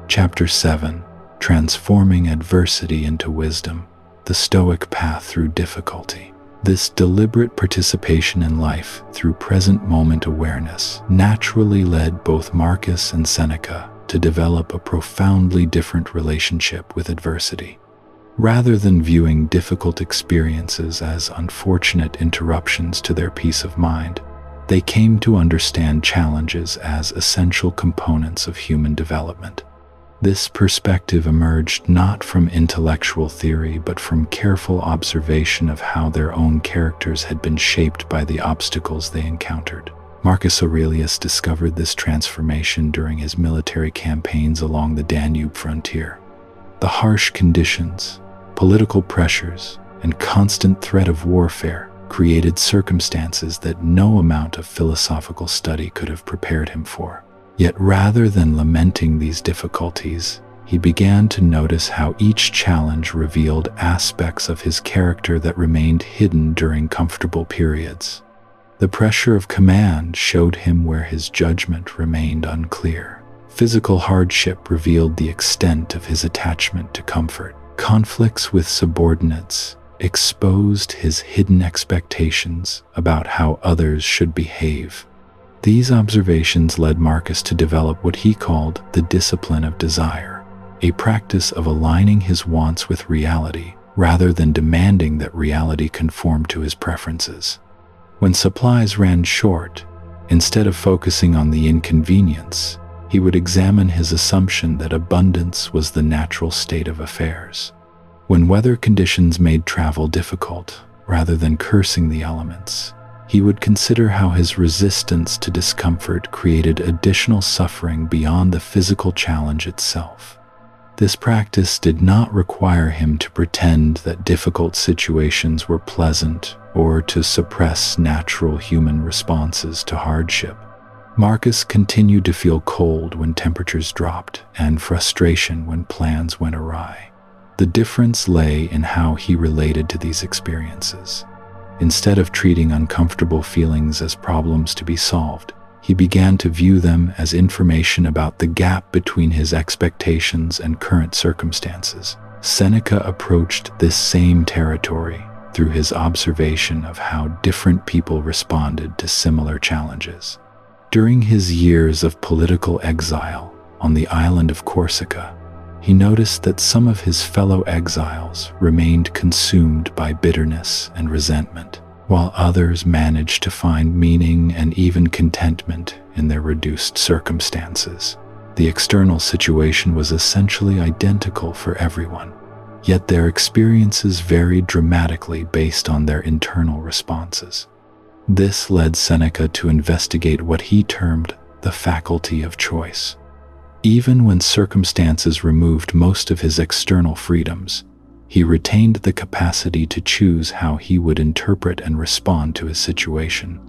Chapter 7: Transforming Adversity into Wisdom, the Stoic Path Through Difficulty. This deliberate participation in life through present moment awareness naturally led both Marcus and Seneca to develop a profoundly different relationship with adversity. Rather than viewing difficult experiences as unfortunate interruptions to their peace of mind, they came to understand challenges as essential components of human development. This perspective emerged not from intellectual theory but from careful observation of how their own characters had been shaped by the obstacles they encountered. Marcus Aurelius discovered this transformation during his military campaigns along the Danube frontier. The harsh conditions, political pressures, and constant threat of warfare created circumstances that no amount of philosophical study could have prepared him for. Yet rather than lamenting these difficulties, he began to notice how each challenge revealed aspects of his character that remained hidden during comfortable periods. The pressure of command showed him where his judgment remained unclear. Physical hardship revealed the extent of his attachment to comfort. Conflicts with subordinates exposed his hidden expectations about how others should behave. These observations led Marcus to develop what he called the discipline of desire, a practice of aligning his wants with reality rather than demanding that reality conform to his preferences. When supplies ran short, instead of focusing on the inconvenience, he would examine his assumption that abundance was the natural state of affairs. When weather conditions made travel difficult, rather than cursing the elements, he would consider how his resistance to discomfort created additional suffering beyond the physical challenge itself. This practice did not require him to pretend that difficult situations were pleasant or to suppress natural human responses to hardship. Marcus continued to feel cold when temperatures dropped and frustration when plans went awry. The difference lay in how he related to these experiences. Instead of treating uncomfortable feelings as problems to be solved, he began to view them as information about the gap between his expectations and current circumstances. Seneca approached this same territory through his observation of how different people responded to similar challenges. During his years of political exile on the island of Corsica, he noticed that some of his fellow exiles remained consumed by bitterness and resentment, while others managed to find meaning and even contentment in their reduced circumstances. The external situation was essentially identical for everyone, yet their experiences varied dramatically based on their internal responses. This led Seneca to investigate what he termed the faculty of choice. Even when circumstances removed most of his external freedoms, he retained the capacity to choose how he would interpret and respond to his situation.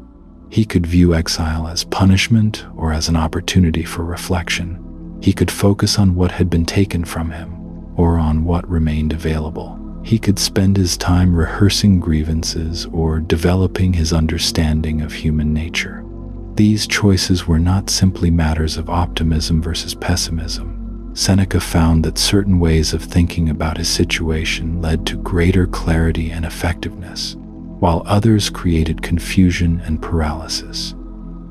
He could view exile as punishment or as an opportunity for reflection. He could focus on what had been taken from him or on what remained available. He could spend his time rehearsing grievances or developing his understanding of human nature. These choices were not simply matters of optimism versus pessimism. Seneca found that certain ways of thinking about his situation led to greater clarity and effectiveness, while others created confusion and paralysis.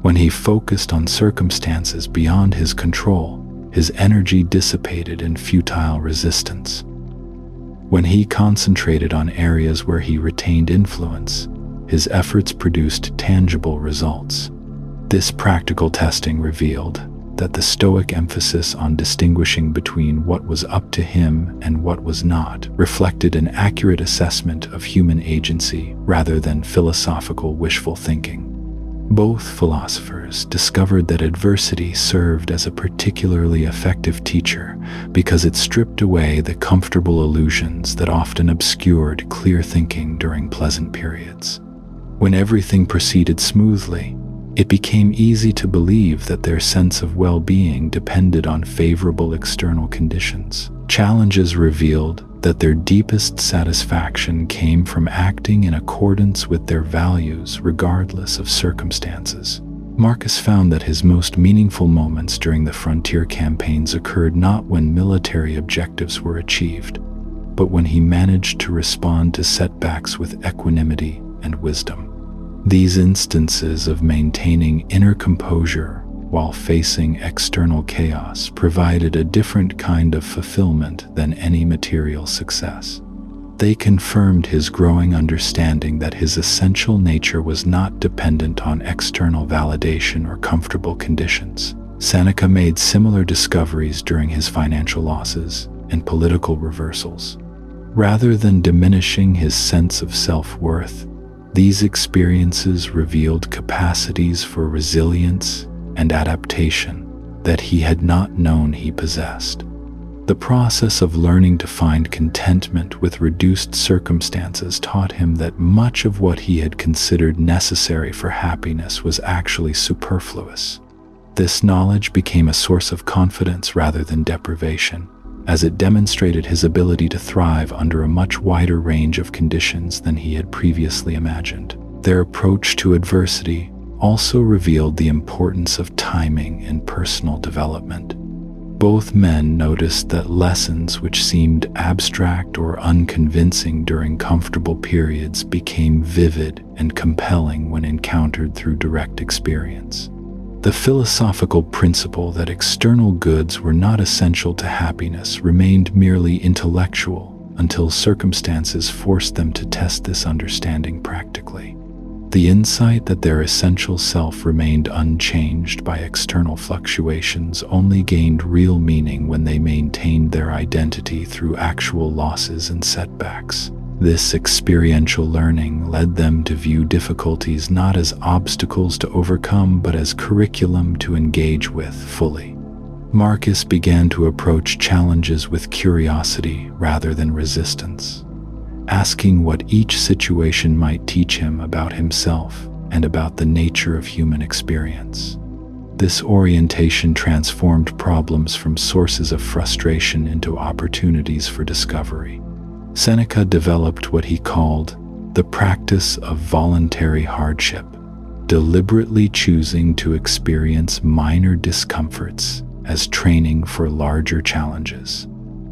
When he focused on circumstances beyond his control, his energy dissipated in futile resistance. When he concentrated on areas where he retained influence, his efforts produced tangible results. This practical testing revealed that the Stoic emphasis on distinguishing between what was up to him and what was not reflected an accurate assessment of human agency rather than philosophical wishful thinking. Both philosophers discovered that adversity served as a particularly effective teacher because it stripped away the comfortable illusions that often obscured clear thinking during pleasant periods. When everything proceeded smoothly, it became easy to believe that their sense of well-being depended on favorable external conditions. Challenges revealed that their deepest satisfaction came from acting in accordance with their values regardless of circumstances. Marcus found that his most meaningful moments during the frontier campaigns occurred not when military objectives were achieved, but when he managed to respond to setbacks with equanimity and wisdom. These instances of maintaining inner composure while facing external chaos provided a different kind of fulfillment than any material success. They confirmed his growing understanding that his essential nature was not dependent on external validation or comfortable conditions. Seneca made similar discoveries during his financial losses and political reversals. Rather than diminishing his sense of self-worth, these experiences revealed capacities for resilience and adaptation that he had not known he possessed. The process of learning to find contentment with reduced circumstances taught him that much of what he had considered necessary for happiness was actually superfluous. This knowledge became a source of confidence rather than deprivation, as it demonstrated his ability to thrive under a much wider range of conditions than he had previously imagined. Their approach to adversity also revealed the importance of timing in personal development. Both men noticed that lessons which seemed abstract or unconvincing during comfortable periods became vivid and compelling when encountered through direct experience. The philosophical principle that external goods were not essential to happiness remained merely intellectual until circumstances forced them to test this understanding practically. The insight that their essential self remained unchanged by external fluctuations only gained real meaning when they maintained their identity through actual losses and setbacks. This experiential learning led them to view difficulties not as obstacles to overcome but as curriculum to engage with fully. Marcus began to approach challenges with curiosity rather than resistance, asking what each situation might teach him about himself and about the nature of human experience. This orientation transformed problems from sources of frustration into opportunities for discovery. Seneca developed what he called the practice of voluntary hardship, deliberately choosing to experience minor discomforts as training for larger challenges.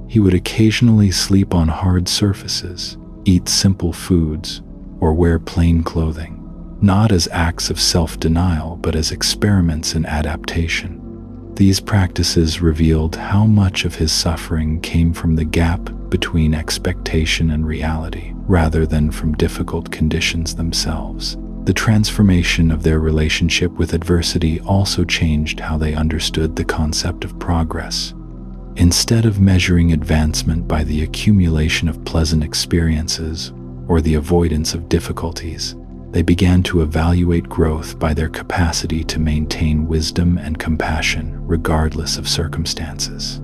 He would occasionally sleep on hard surfaces, eat simple foods, or wear plain clothing, not as acts of self-denial but as experiments in adaptation. These practices revealed how much of his suffering came from the gap between expectation and reality, rather than from difficult conditions themselves. The transformation of their relationship with adversity also changed how they understood the concept of progress. Instead of measuring advancement by the accumulation of pleasant experiences or the avoidance of difficulties, they began to evaluate growth by their capacity to maintain wisdom and compassion regardless of circumstances.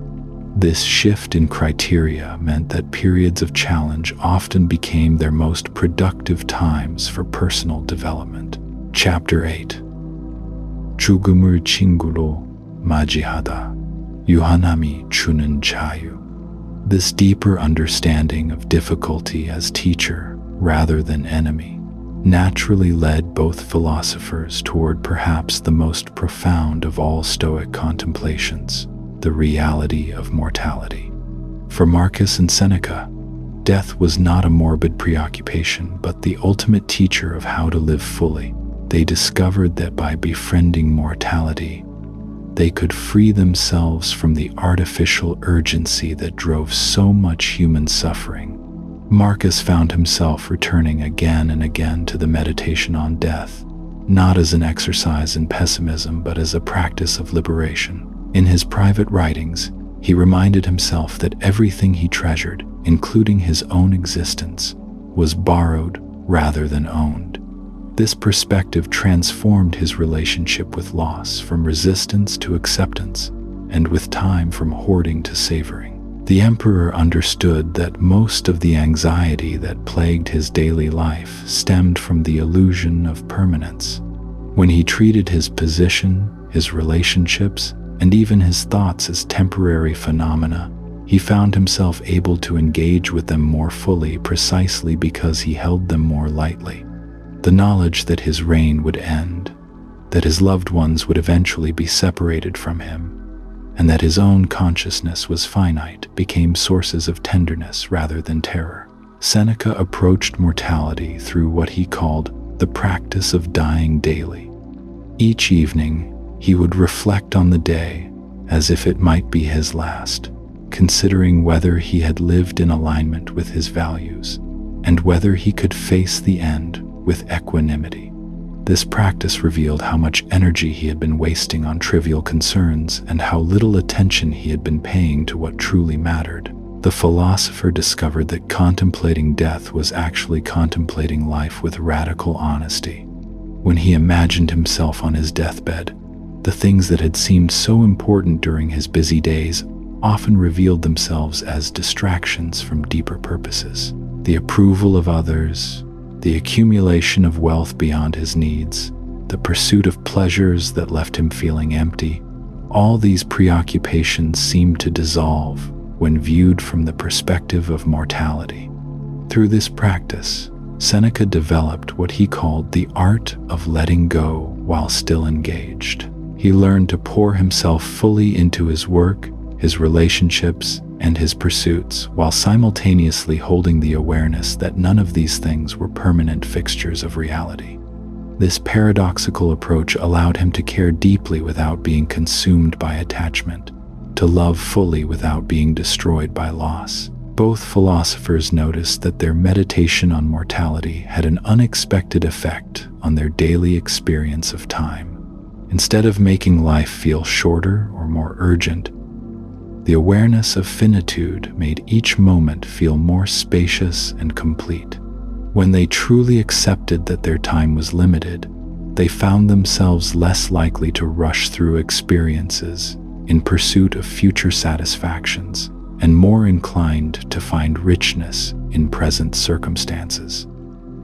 This shift in criteria meant that periods of challenge often became their most productive times for personal development. Chapter 8. 죽음을 친구로 맞이하다. 유한함이 주는 자유. This deeper understanding of difficulty as teacher rather than enemy naturally led both philosophers toward perhaps the most profound of all Stoic contemplations, the reality of mortality. For Marcus and Seneca, death was not a morbid preoccupation, but the ultimate teacher of how to live fully. They discovered that by befriending mortality, they could free themselves from the artificial urgency that drove so much human suffering. Marcus found himself returning again and again to the meditation on death, not as an exercise in pessimism, but as a practice of liberation. In his private writings, he reminded himself that everything he treasured, including his own existence, was borrowed rather than owned. This perspective transformed his relationship with loss from resistance to acceptance, and with time from hoarding to savoring. The emperor understood that most of the anxiety that plagued his daily life stemmed from the illusion of permanence. When he treated his position, his relationships, and even his thoughts as temporary phenomena, he found himself able to engage with them more fully precisely because he held them more lightly. The knowledge that his reign would end, that his loved ones would eventually be separated from him, and that his own consciousness was finite became sources of tenderness rather than terror. Seneca approached mortality through what he called the practice of dying daily. Each evening, he would reflect on the day as if it might be his last, considering whether he had lived in alignment with his values, and whether he could face the end with equanimity. This practice revealed how much energy he had been wasting on trivial concerns and how little attention he had been paying to what truly mattered. The philosopher discovered that contemplating death was actually contemplating life with radical honesty. When he imagined himself on his deathbed, the things that had seemed so important during his busy days often revealed themselves as distractions from deeper purposes. The approval of others, the accumulation of wealth beyond his needs, the pursuit of pleasures that left him feeling empty, all these preoccupations seemed to dissolve when viewed from the perspective of mortality. Through this practice, Seneca developed what he called the art of letting go while still engaged. He learned to pour himself fully into his work, his relationships, and his pursuits, while simultaneously holding the awareness that none of these things were permanent fixtures of reality. This paradoxical approach allowed him to care deeply without being consumed by attachment, to love fully without being destroyed by loss. Both philosophers noticed that their meditation on mortality had an unexpected effect on their daily experience of time. Instead of making life feel shorter or more urgent, the awareness of finitude made each moment feel more spacious and complete. When they truly accepted that their time was limited, they found themselves less likely to rush through experiences in pursuit of future satisfactions, and more inclined to find richness in present circumstances.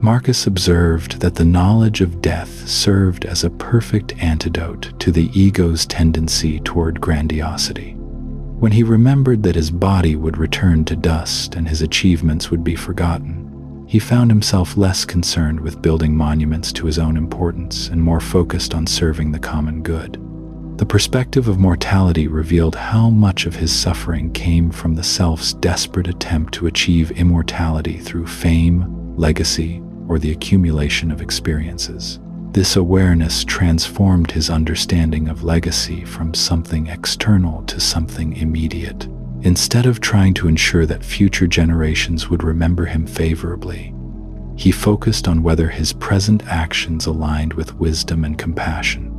Marcus observed that the knowledge of death served as a perfect antidote to the ego's tendency toward grandiosity. When he remembered that his body would return to dust and his achievements would be forgotten, he found himself less concerned with building monuments to his own importance and more focused on serving the common good. The perspective of mortality revealed how much of his suffering came from the self's desperate attempt to achieve immortality through fame, legacy, or the accumulation of experiences. This awareness transformed his understanding of legacy from something external to something immediate. Instead of trying to ensure that future generations would remember him favorably, he focused on whether his present actions aligned with wisdom and compassion.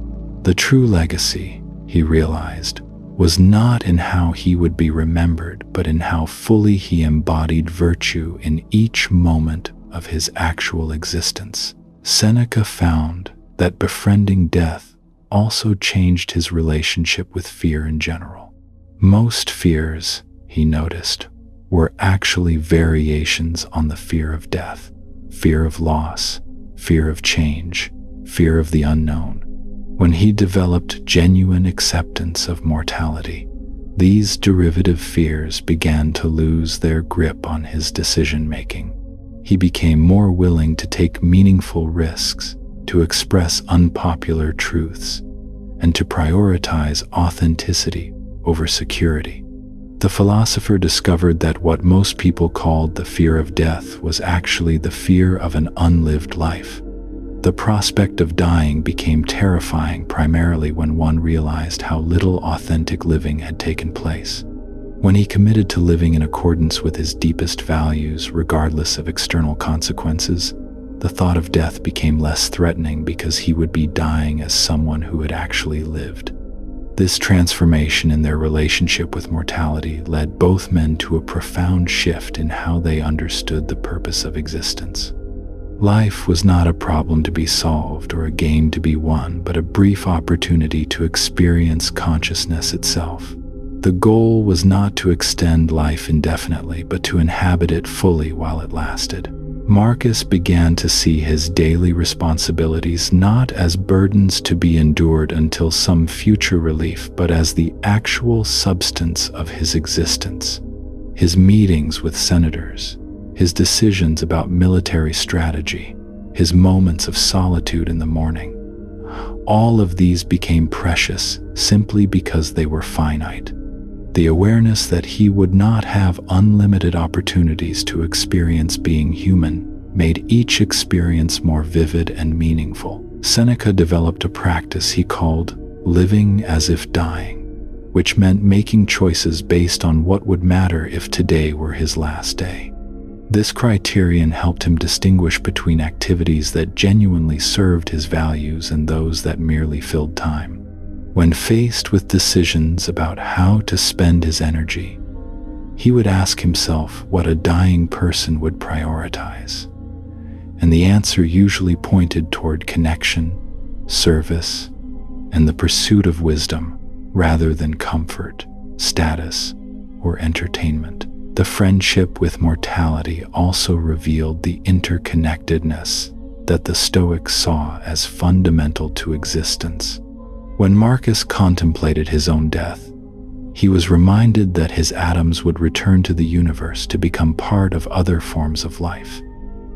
The true legacy, he realized, was not in how he would be remembered, but in how fully he embodied virtue in each moment of his actual existence. Seneca found that befriending death also changed his relationship with fear in general. Most fears, he noticed, were actually variations on the fear of death: fear of loss, fear of change, fear of the unknown. When he developed genuine acceptance of mortality, these derivative fears began to lose their grip on his decision-making. He became more willing to take meaningful risks, to express unpopular truths, and to prioritize authenticity over security. The philosopher discovered that what most people called the fear of death was actually the fear of an unlived life. The prospect of dying became terrifying primarily when one realized how little authentic living had taken place. When he committed to living in accordance with his deepest values, regardless of external consequences, the thought of death became less threatening because he would be dying as someone who had actually lived. This transformation in their relationship with mortality led both men to a profound shift in how they understood the purpose of existence. Life was not a problem to be solved or a game to be won, but a brief opportunity to experience consciousness itself. The goal was not to extend life indefinitely, but to inhabit it fully while it lasted. Marcus began to see his daily responsibilities not as burdens to be endured until some future relief, but as the actual substance of his existence. His meetings with senators, his decisions about military strategy, his moments of solitude in the morning, all of these became precious simply because they were finite. The awareness that he would not have unlimited opportunities to experience being human made each experience more vivid and meaningful. Seneca developed a practice he called living as if dying, which meant making choices based on what would matter if today were his last day. This criterion helped him distinguish between activities that genuinely served his values and those that merely filled time. When faced with decisions about how to spend his energy, he would ask himself what a dying person would prioritize, and the answer usually pointed toward connection, service, and the pursuit of wisdom rather than comfort, status, or entertainment. The friendship with mortality also revealed the interconnectedness that the Stoics saw as fundamental to existence. When Marcus contemplated his own death, he was reminded that his atoms would return to the universe to become part of other forms of life.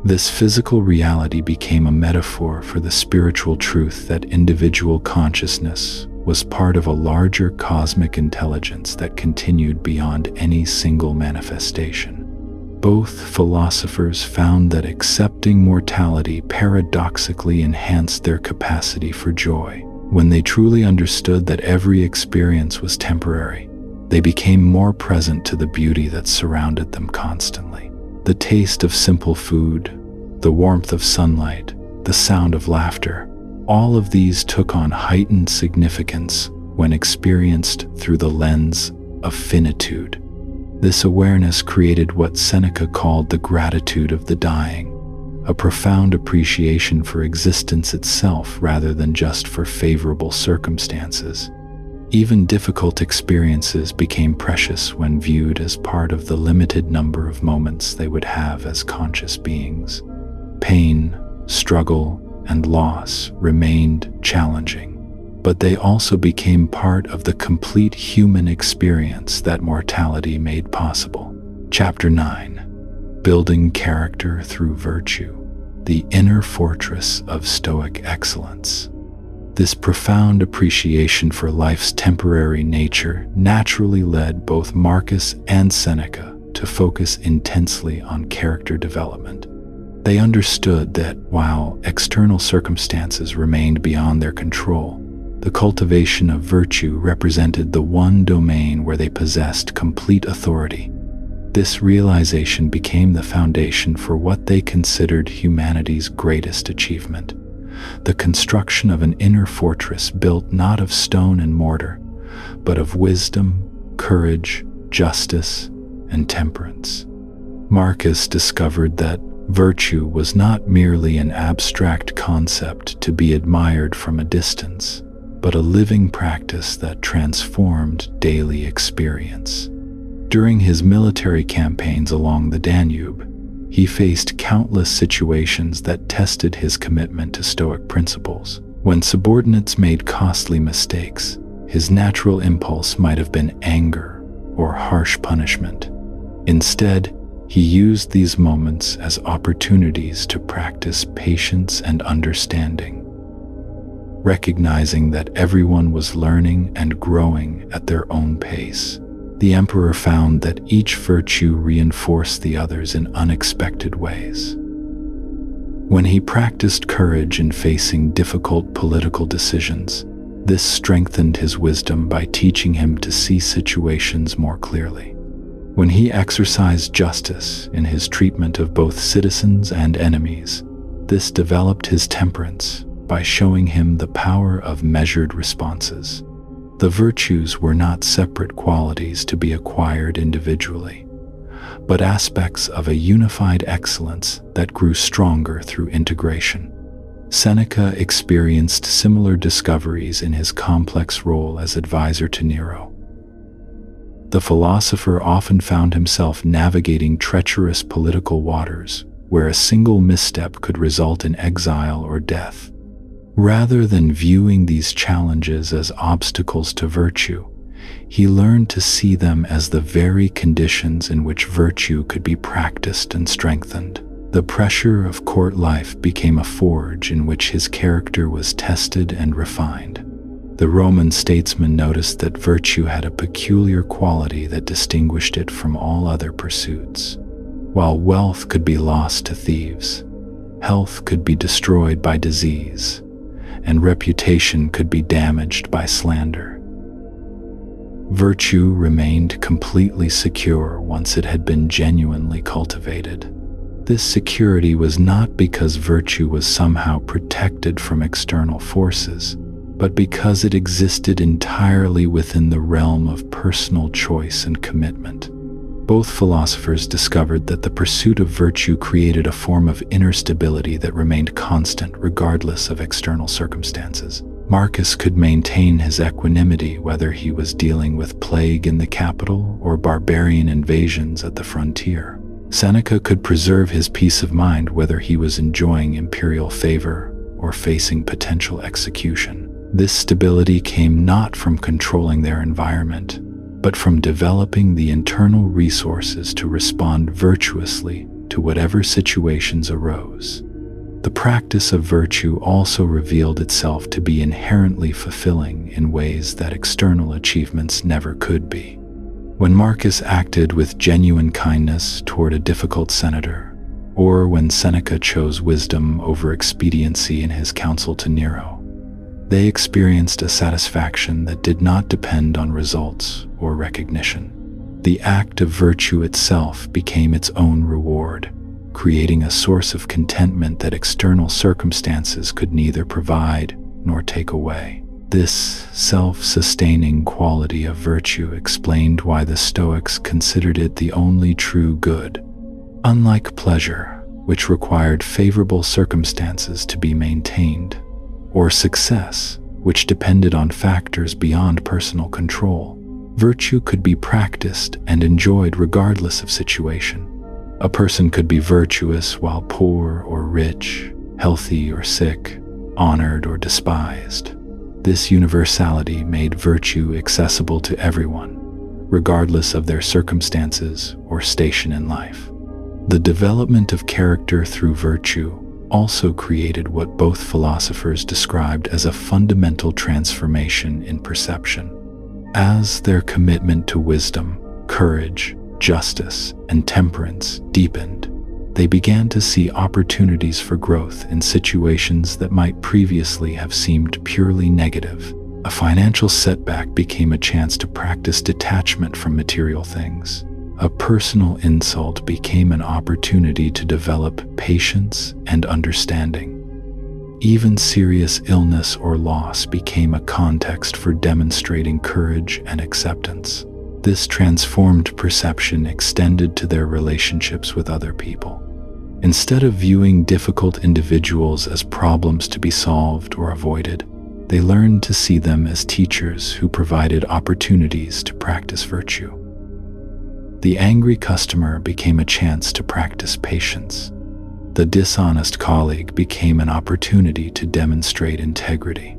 This physical reality became a metaphor for the spiritual truth that individual consciousness was part of a larger cosmic intelligence that continued beyond any single manifestation. Both philosophers found that accepting mortality paradoxically enhanced their capacity for joy. When they truly understood that every experience was temporary, they became more present to the beauty that surrounded them constantly. The taste of simple food, the warmth of sunlight, the sound of laughter, all of these took on heightened significance when experienced through the lens of finitude. This awareness created what Seneca called the gratitude of the dying, a profound appreciation for existence itself rather than just for favorable circumstances. Even difficult experiences became precious when viewed as part of the limited number of moments they would have as conscious beings. Pain, struggle, and loss remained challenging, but they also became part of the complete human experience that mortality made possible. Chapter 9. Building Character Through Virtue, the Inner Fortress of Stoic Excellence. This profound appreciation for life's temporary nature naturally led both Marcus and Seneca to focus intensely on character development. They understood that while external circumstances remained beyond their control, the cultivation of virtue represented the one domain where they possessed complete authority. This realization became the foundation for what they considered humanity's greatest achievement: the construction of an inner fortress built not of stone and mortar, but of wisdom, courage, justice, and temperance. Marcus discovered that virtue was not merely an abstract concept to be admired from a distance, but a living practice that transformed daily experience. During his military campaigns along the Danube, he faced countless situations that tested his commitment to Stoic principles. When subordinates made costly mistakes, his natural impulse might have been anger or harsh punishment. Instead, he used these moments as opportunities to practice patience and understanding, recognizing that everyone was learning and growing at their own pace. The emperor found that each virtue reinforced the others in unexpected ways. When he practiced courage in facing difficult political decisions, this strengthened his wisdom by teaching him to see situations more clearly. When he exercised justice in his treatment of both citizens and enemies, this developed his temperance by showing him the power of measured responses. The virtues were not separate qualities to be acquired individually, but aspects of a unified excellence that grew stronger through integration. Seneca experienced similar discoveries in his complex role as advisor to Nero. The philosopher often found himself navigating treacherous political waters, where a single misstep could result in exile or death. Rather than viewing these challenges as obstacles to virtue, he learned to see them as the very conditions in which virtue could be practiced and strengthened. The pressure of court life became a forge in which his character was tested and refined. The Roman statesman noticed that virtue had a peculiar quality that distinguished it from all other pursuits. While wealth could be lost to thieves, health could be destroyed by disease, and reputation could be damaged by slander, virtue remained completely secure once it had been genuinely cultivated. This security was not because virtue was somehow protected from external forces, but because it existed entirely within the realm of personal choice and commitment. Both philosophers discovered that the pursuit of virtue created a form of inner stability that remained constant regardless of external circumstances. Marcus could maintain his equanimity whether he was dealing with plague in the capital or barbarian invasions at the frontier. Seneca could preserve his peace of mind whether he was enjoying imperial favor or facing potential execution. This stability came not from controlling their environment, but from developing the internal resources to respond virtuously to whatever situations arose. The practice of virtue also revealed itself to be inherently fulfilling in ways that external achievements never could be. When Marcus acted with genuine kindness toward a difficult senator, or when Seneca chose wisdom over expediency in his counsel to Nero, they experienced a satisfaction that did not depend on results or recognition. The act of virtue itself became its own reward, creating a source of contentment that external circumstances could neither provide nor take away. This self-sustaining quality of virtue explained why the Stoics considered it the only true good. Unlike pleasure, which required favorable circumstances to be maintained, or success, which depended on factors beyond personal control, virtue could be practiced and enjoyed regardless of situation. A person could be virtuous while poor or rich, healthy or sick, honored or despised. This universality made virtue accessible to everyone, regardless of their circumstances or station in life. The development of character through virtue also created what both philosophers described as a fundamental transformation in perception. As their commitment to wisdom, courage, justice, and temperance deepened, they began to see opportunities for growth in situations that might previously have seemed purely negative. A financial setback became a chance to practice detachment from material things. A personal insult became an opportunity to develop patience and understanding. Even serious illness or loss became a context for demonstrating courage and acceptance. This transformed perception extended to their relationships with other people. Instead of viewing difficult individuals as problems to be solved or avoided, they learned to see them as teachers who provided opportunities to practice virtue. The angry customer became a chance to practice patience. The dishonest colleague became an opportunity to demonstrate integrity.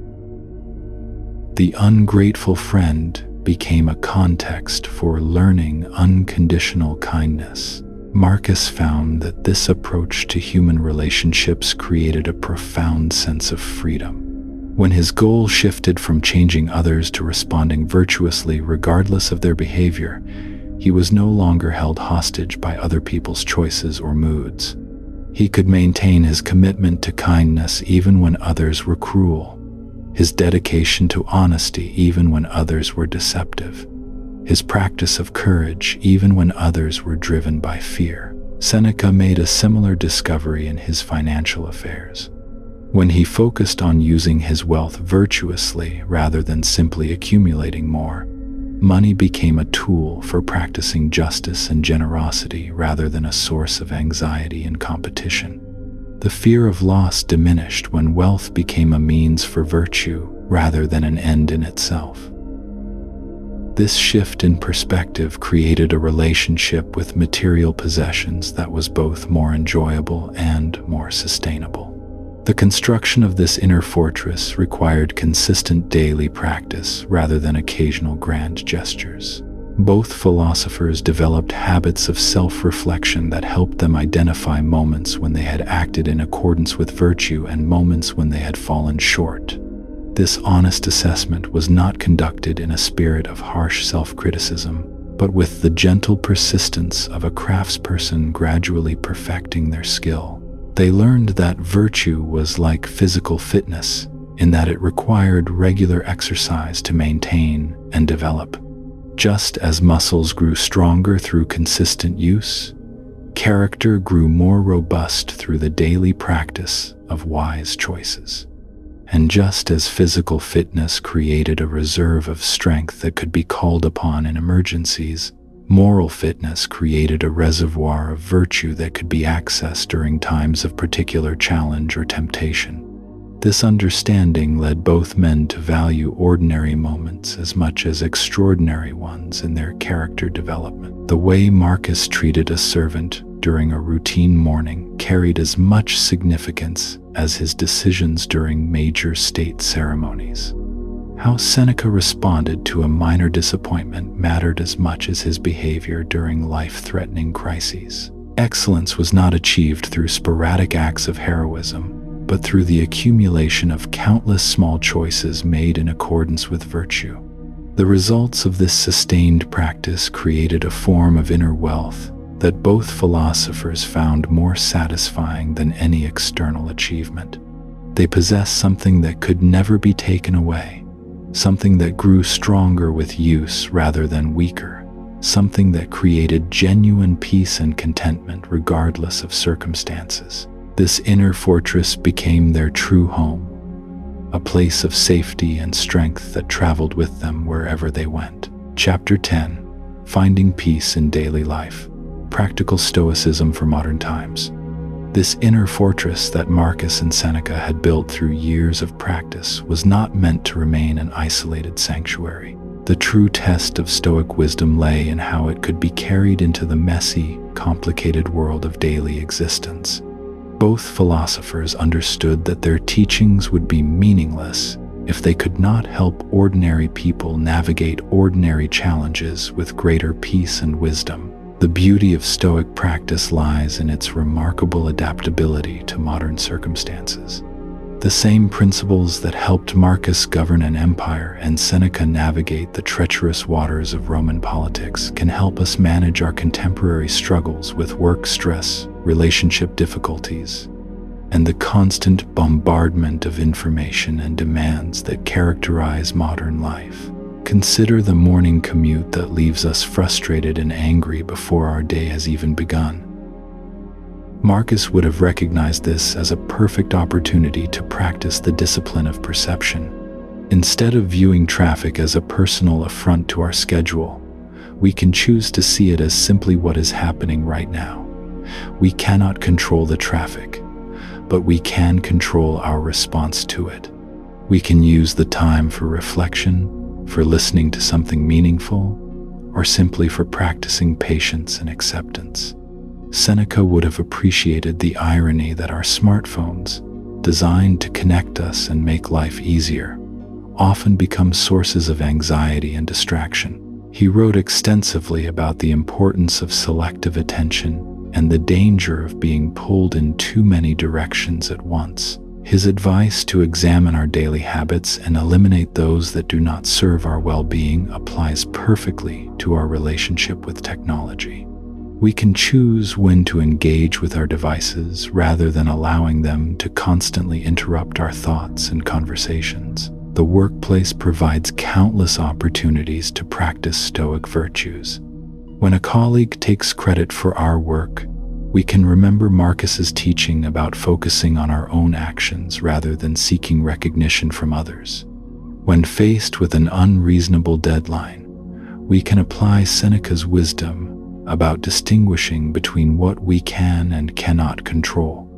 The ungrateful friend became a context for learning unconditional kindness. Marcus found that this approach to human relationships created a profound sense of freedom. When his goal shifted from changing others to responding virtuously regardless of their behavior, he was no longer held hostage by other people's choices or moods. He could maintain his commitment to kindness even when others were cruel, his dedication to honesty even when others were deceptive, his practice of courage even when others were driven by fear. Seneca made a similar discovery in his financial affairs. When he focused on using his wealth virtuously rather than simply accumulating more, money became a tool for practicing justice and generosity rather than a source of anxiety and competition. The fear of loss diminished when wealth became a means for virtue rather than an end in itself. This shift in perspective created a relationship with material possessions that was both more enjoyable and more sustainable. The construction of this inner fortress required consistent daily practice rather than occasional grand gestures. Both philosophers developed habits of self-reflection that helped them identify moments when they had acted in accordance with virtue and moments when they had fallen short. This honest assessment was not conducted in a spirit of harsh self-criticism, but with the gentle persistence of a craftsperson gradually perfecting their skill. They learned that virtue was like physical fitness, in that it required regular exercise to maintain and develop. Just as muscles grew stronger through consistent use, character grew more robust through the daily practice of wise choices. And just as physical fitness created a reserve of strength that could be called upon in emergencies, moral fitness created a reservoir of virtue that could be accessed during times of particular challenge or temptation. This understanding led both men to value ordinary moments as much as extraordinary ones in their character development. The way Marcus treated a servant during a routine morning carried as much significance as his decisions during major state ceremonies. How Seneca responded to a minor disappointment mattered as much as his behavior during life-threatening crises. Excellence was not achieved through sporadic acts of heroism, but through the accumulation of countless small choices made in accordance with virtue. The results of this sustained practice created a form of inner wealth that both philosophers found more satisfying than any external achievement. They possessed something that could never be taken away, something that grew stronger with use rather than weaker, something that created genuine peace and contentment regardless of circumstances. This inner fortress became their true home, a place of safety and strength that traveled with them wherever they went. Chapter 10: Finding Peace in Daily Life. Practical Stoicism for Modern Times. This inner fortress that Marcus and Seneca had built through years of practice was not meant to remain an isolated sanctuary. The true test of Stoic wisdom lay in how it could be carried into the messy, complicated world of daily existence. Both philosophers understood that their teachings would be meaningless if they could not help ordinary people navigate ordinary challenges with greater peace and wisdom. The beauty of Stoic practice lies in its remarkable adaptability to modern circumstances. The same principles that helped Marcus govern an empire and Seneca navigate the treacherous waters of Roman politics can help us manage our contemporary struggles with work stress, relationship difficulties, and the constant bombardment of information and demands that characterize modern life. Consider the morning commute that leaves us frustrated and angry before our day has even begun. Marcus would have recognized this as a perfect opportunity to practice the discipline of perception. Instead of viewing traffic as a personal affront to our schedule, we can choose to see it as simply what is happening right now. We cannot control the traffic, but we can control our response to it. We can use the time for reflection, for listening to something meaningful, or simply for practicing patience and acceptance. Seneca would have appreciated the irony that our smartphones, designed to connect us and make life easier, often become sources of anxiety and distraction. He wrote extensively about the importance of selective attention and the danger of being pulled in too many directions at once. His advice to examine our daily habits and eliminate those that do not serve our well-being applies perfectly to our relationship with technology. We can choose when to engage with our devices rather than allowing them to constantly interrupt our thoughts and conversations. The workplace provides countless opportunities to practice Stoic virtues. When a colleague takes credit for our work, we can remember Marcus's teaching about focusing on our own actions rather than seeking recognition from others. When faced with an unreasonable deadline, we can apply Seneca's wisdom about distinguishing between what we can and cannot control.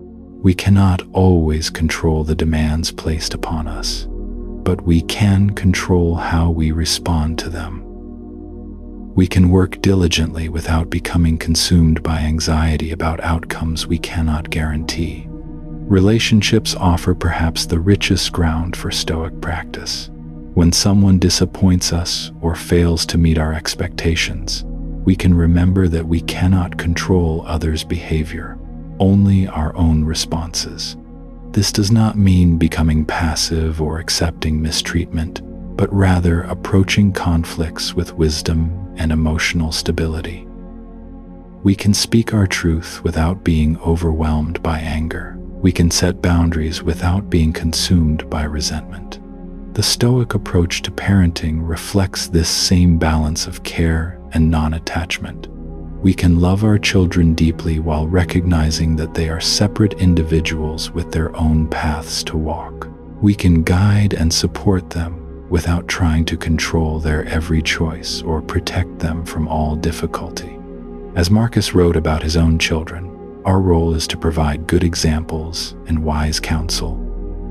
We cannot always control the demands placed upon us, but we can control how we respond to them. We can work diligently without becoming consumed by anxiety about outcomes we cannot guarantee. Relationships offer perhaps the richest ground for Stoic practice. When someone disappoints us or fails to meet our expectations, we can remember that we cannot control others' behavior, only our own responses. This does not mean becoming passive or accepting mistreatment, but rather approaching conflicts with wisdom and emotional stability. We can speak our truth without being overwhelmed by anger. We can set boundaries without being consumed by resentment. The Stoic approach to parenting reflects this same balance of care and non-attachment. We can love our children deeply while recognizing that they are separate individuals with their own paths to walk. We can guide and support them without trying to control their every choice or protect them from all difficulty. As Marcus wrote about his own children, our role is to provide good examples and wise counsel,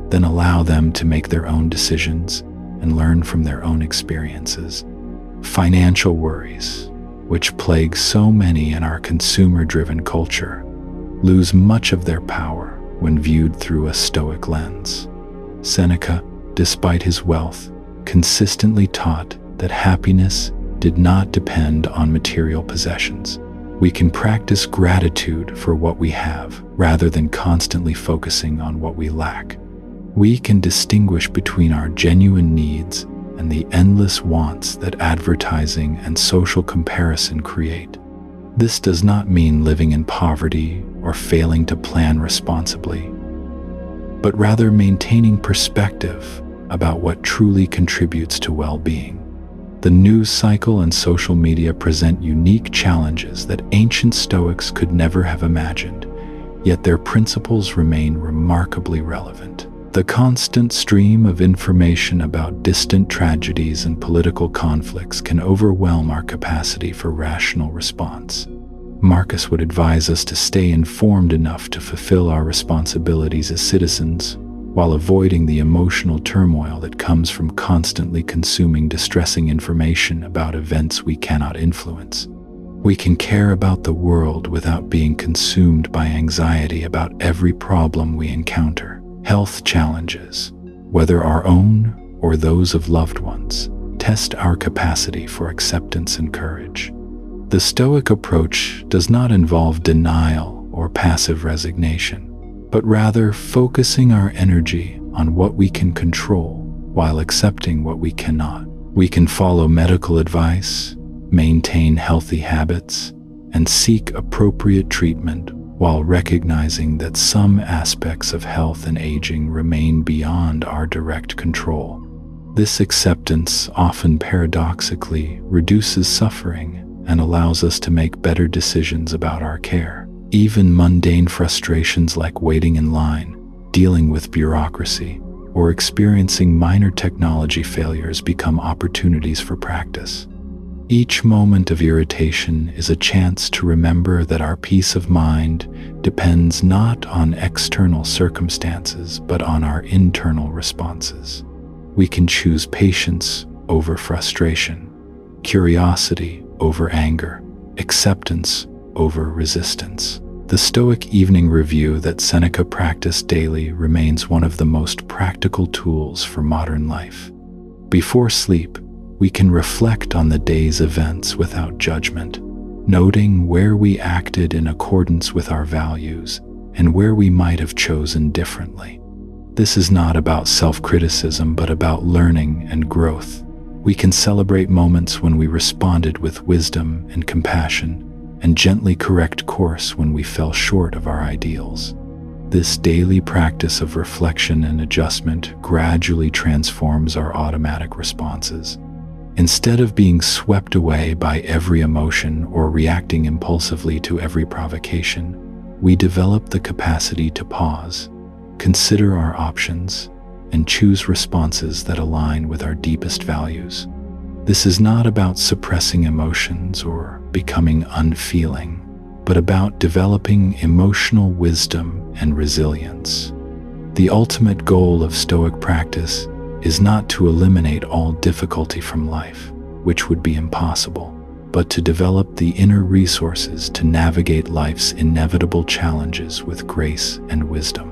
then allow them to make their own decisions and learn from their own experiences. Financial worries, which plague so many in our consumer-driven culture, lose much of their power when viewed through a Stoic lens. Seneca, despite his wealth, consistently taught that happiness did not depend on material possessions. We can practice gratitude for what we have rather than constantly focusing on what we lack. We can distinguish between our genuine needs and the endless wants that advertising and social comparison create. This does not mean living in poverty or failing to plan responsibly, but rather maintaining perspective about what truly contributes to well-being. The news cycle and social media present unique challenges that ancient Stoics could never have imagined, yet their principles remain remarkably relevant. The constant stream of information about distant tragedies and political conflicts can overwhelm our capacity for rational response. Marcus would advise us to stay informed enough to fulfill our responsibilities as citizens, while avoiding the emotional turmoil that comes from constantly consuming distressing information about events we cannot influence. We can care about the world without being consumed by anxiety about every problem we encounter. Health challenges, whether our own or those of loved ones, test our capacity for acceptance and courage. The Stoic approach does not involve denial or passive resignation, but rather focusing our energy on what we can control while accepting what we cannot. We can follow medical advice, maintain healthy habits, and seek appropriate treatment while recognizing that some aspects of health and aging remain beyond our direct control. This acceptance often paradoxically reduces suffering and allows us to make better decisions about our care. Even mundane frustrations like waiting in line, dealing with bureaucracy, or experiencing minor technology failures become opportunities for practice. Each moment of irritation is a chance to remember that our peace of mind depends not on external circumstances but on our internal responses. We can choose patience over frustration, curiosity over anger, acceptance over resistance. The Stoic evening review that Seneca practiced daily remains one of the most practical tools for modern life. Before sleep, we can reflect on the day's events without judgment, noting where we acted in accordance with our values and where we might have chosen differently. This is not about self-criticism, but about learning and growth. We can celebrate moments when we responded with wisdom and compassion, and gently correct course when we fell short of our ideals. This daily practice of reflection and adjustment gradually transforms our automatic responses. Instead of being swept away by every emotion or reacting impulsively to every provocation, we develop the capacity to pause, consider our options, and choose responses that align with our deepest values. This is not about suppressing emotions or becoming unfeeling, but about developing emotional wisdom and resilience. The ultimate goal of Stoic practice is not to eliminate all difficulty from life, which would be impossible, but to develop the inner resources to navigate life's inevitable challenges with grace and wisdom.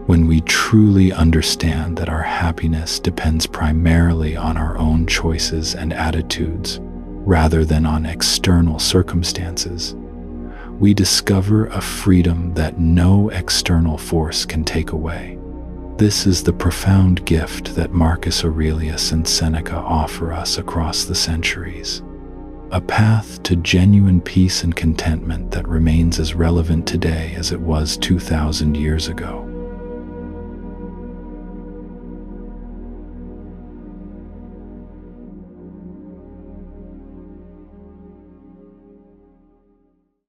When we truly understand that our happiness depends primarily on our own choices and attitudes, rather than on external circumstances, we discover a freedom that no external force can take away. This is the profound gift that Marcus Aurelius and Seneca offer us across the centuries, a path to genuine peace and contentment that remains as relevant today as it was 2,000 years ago.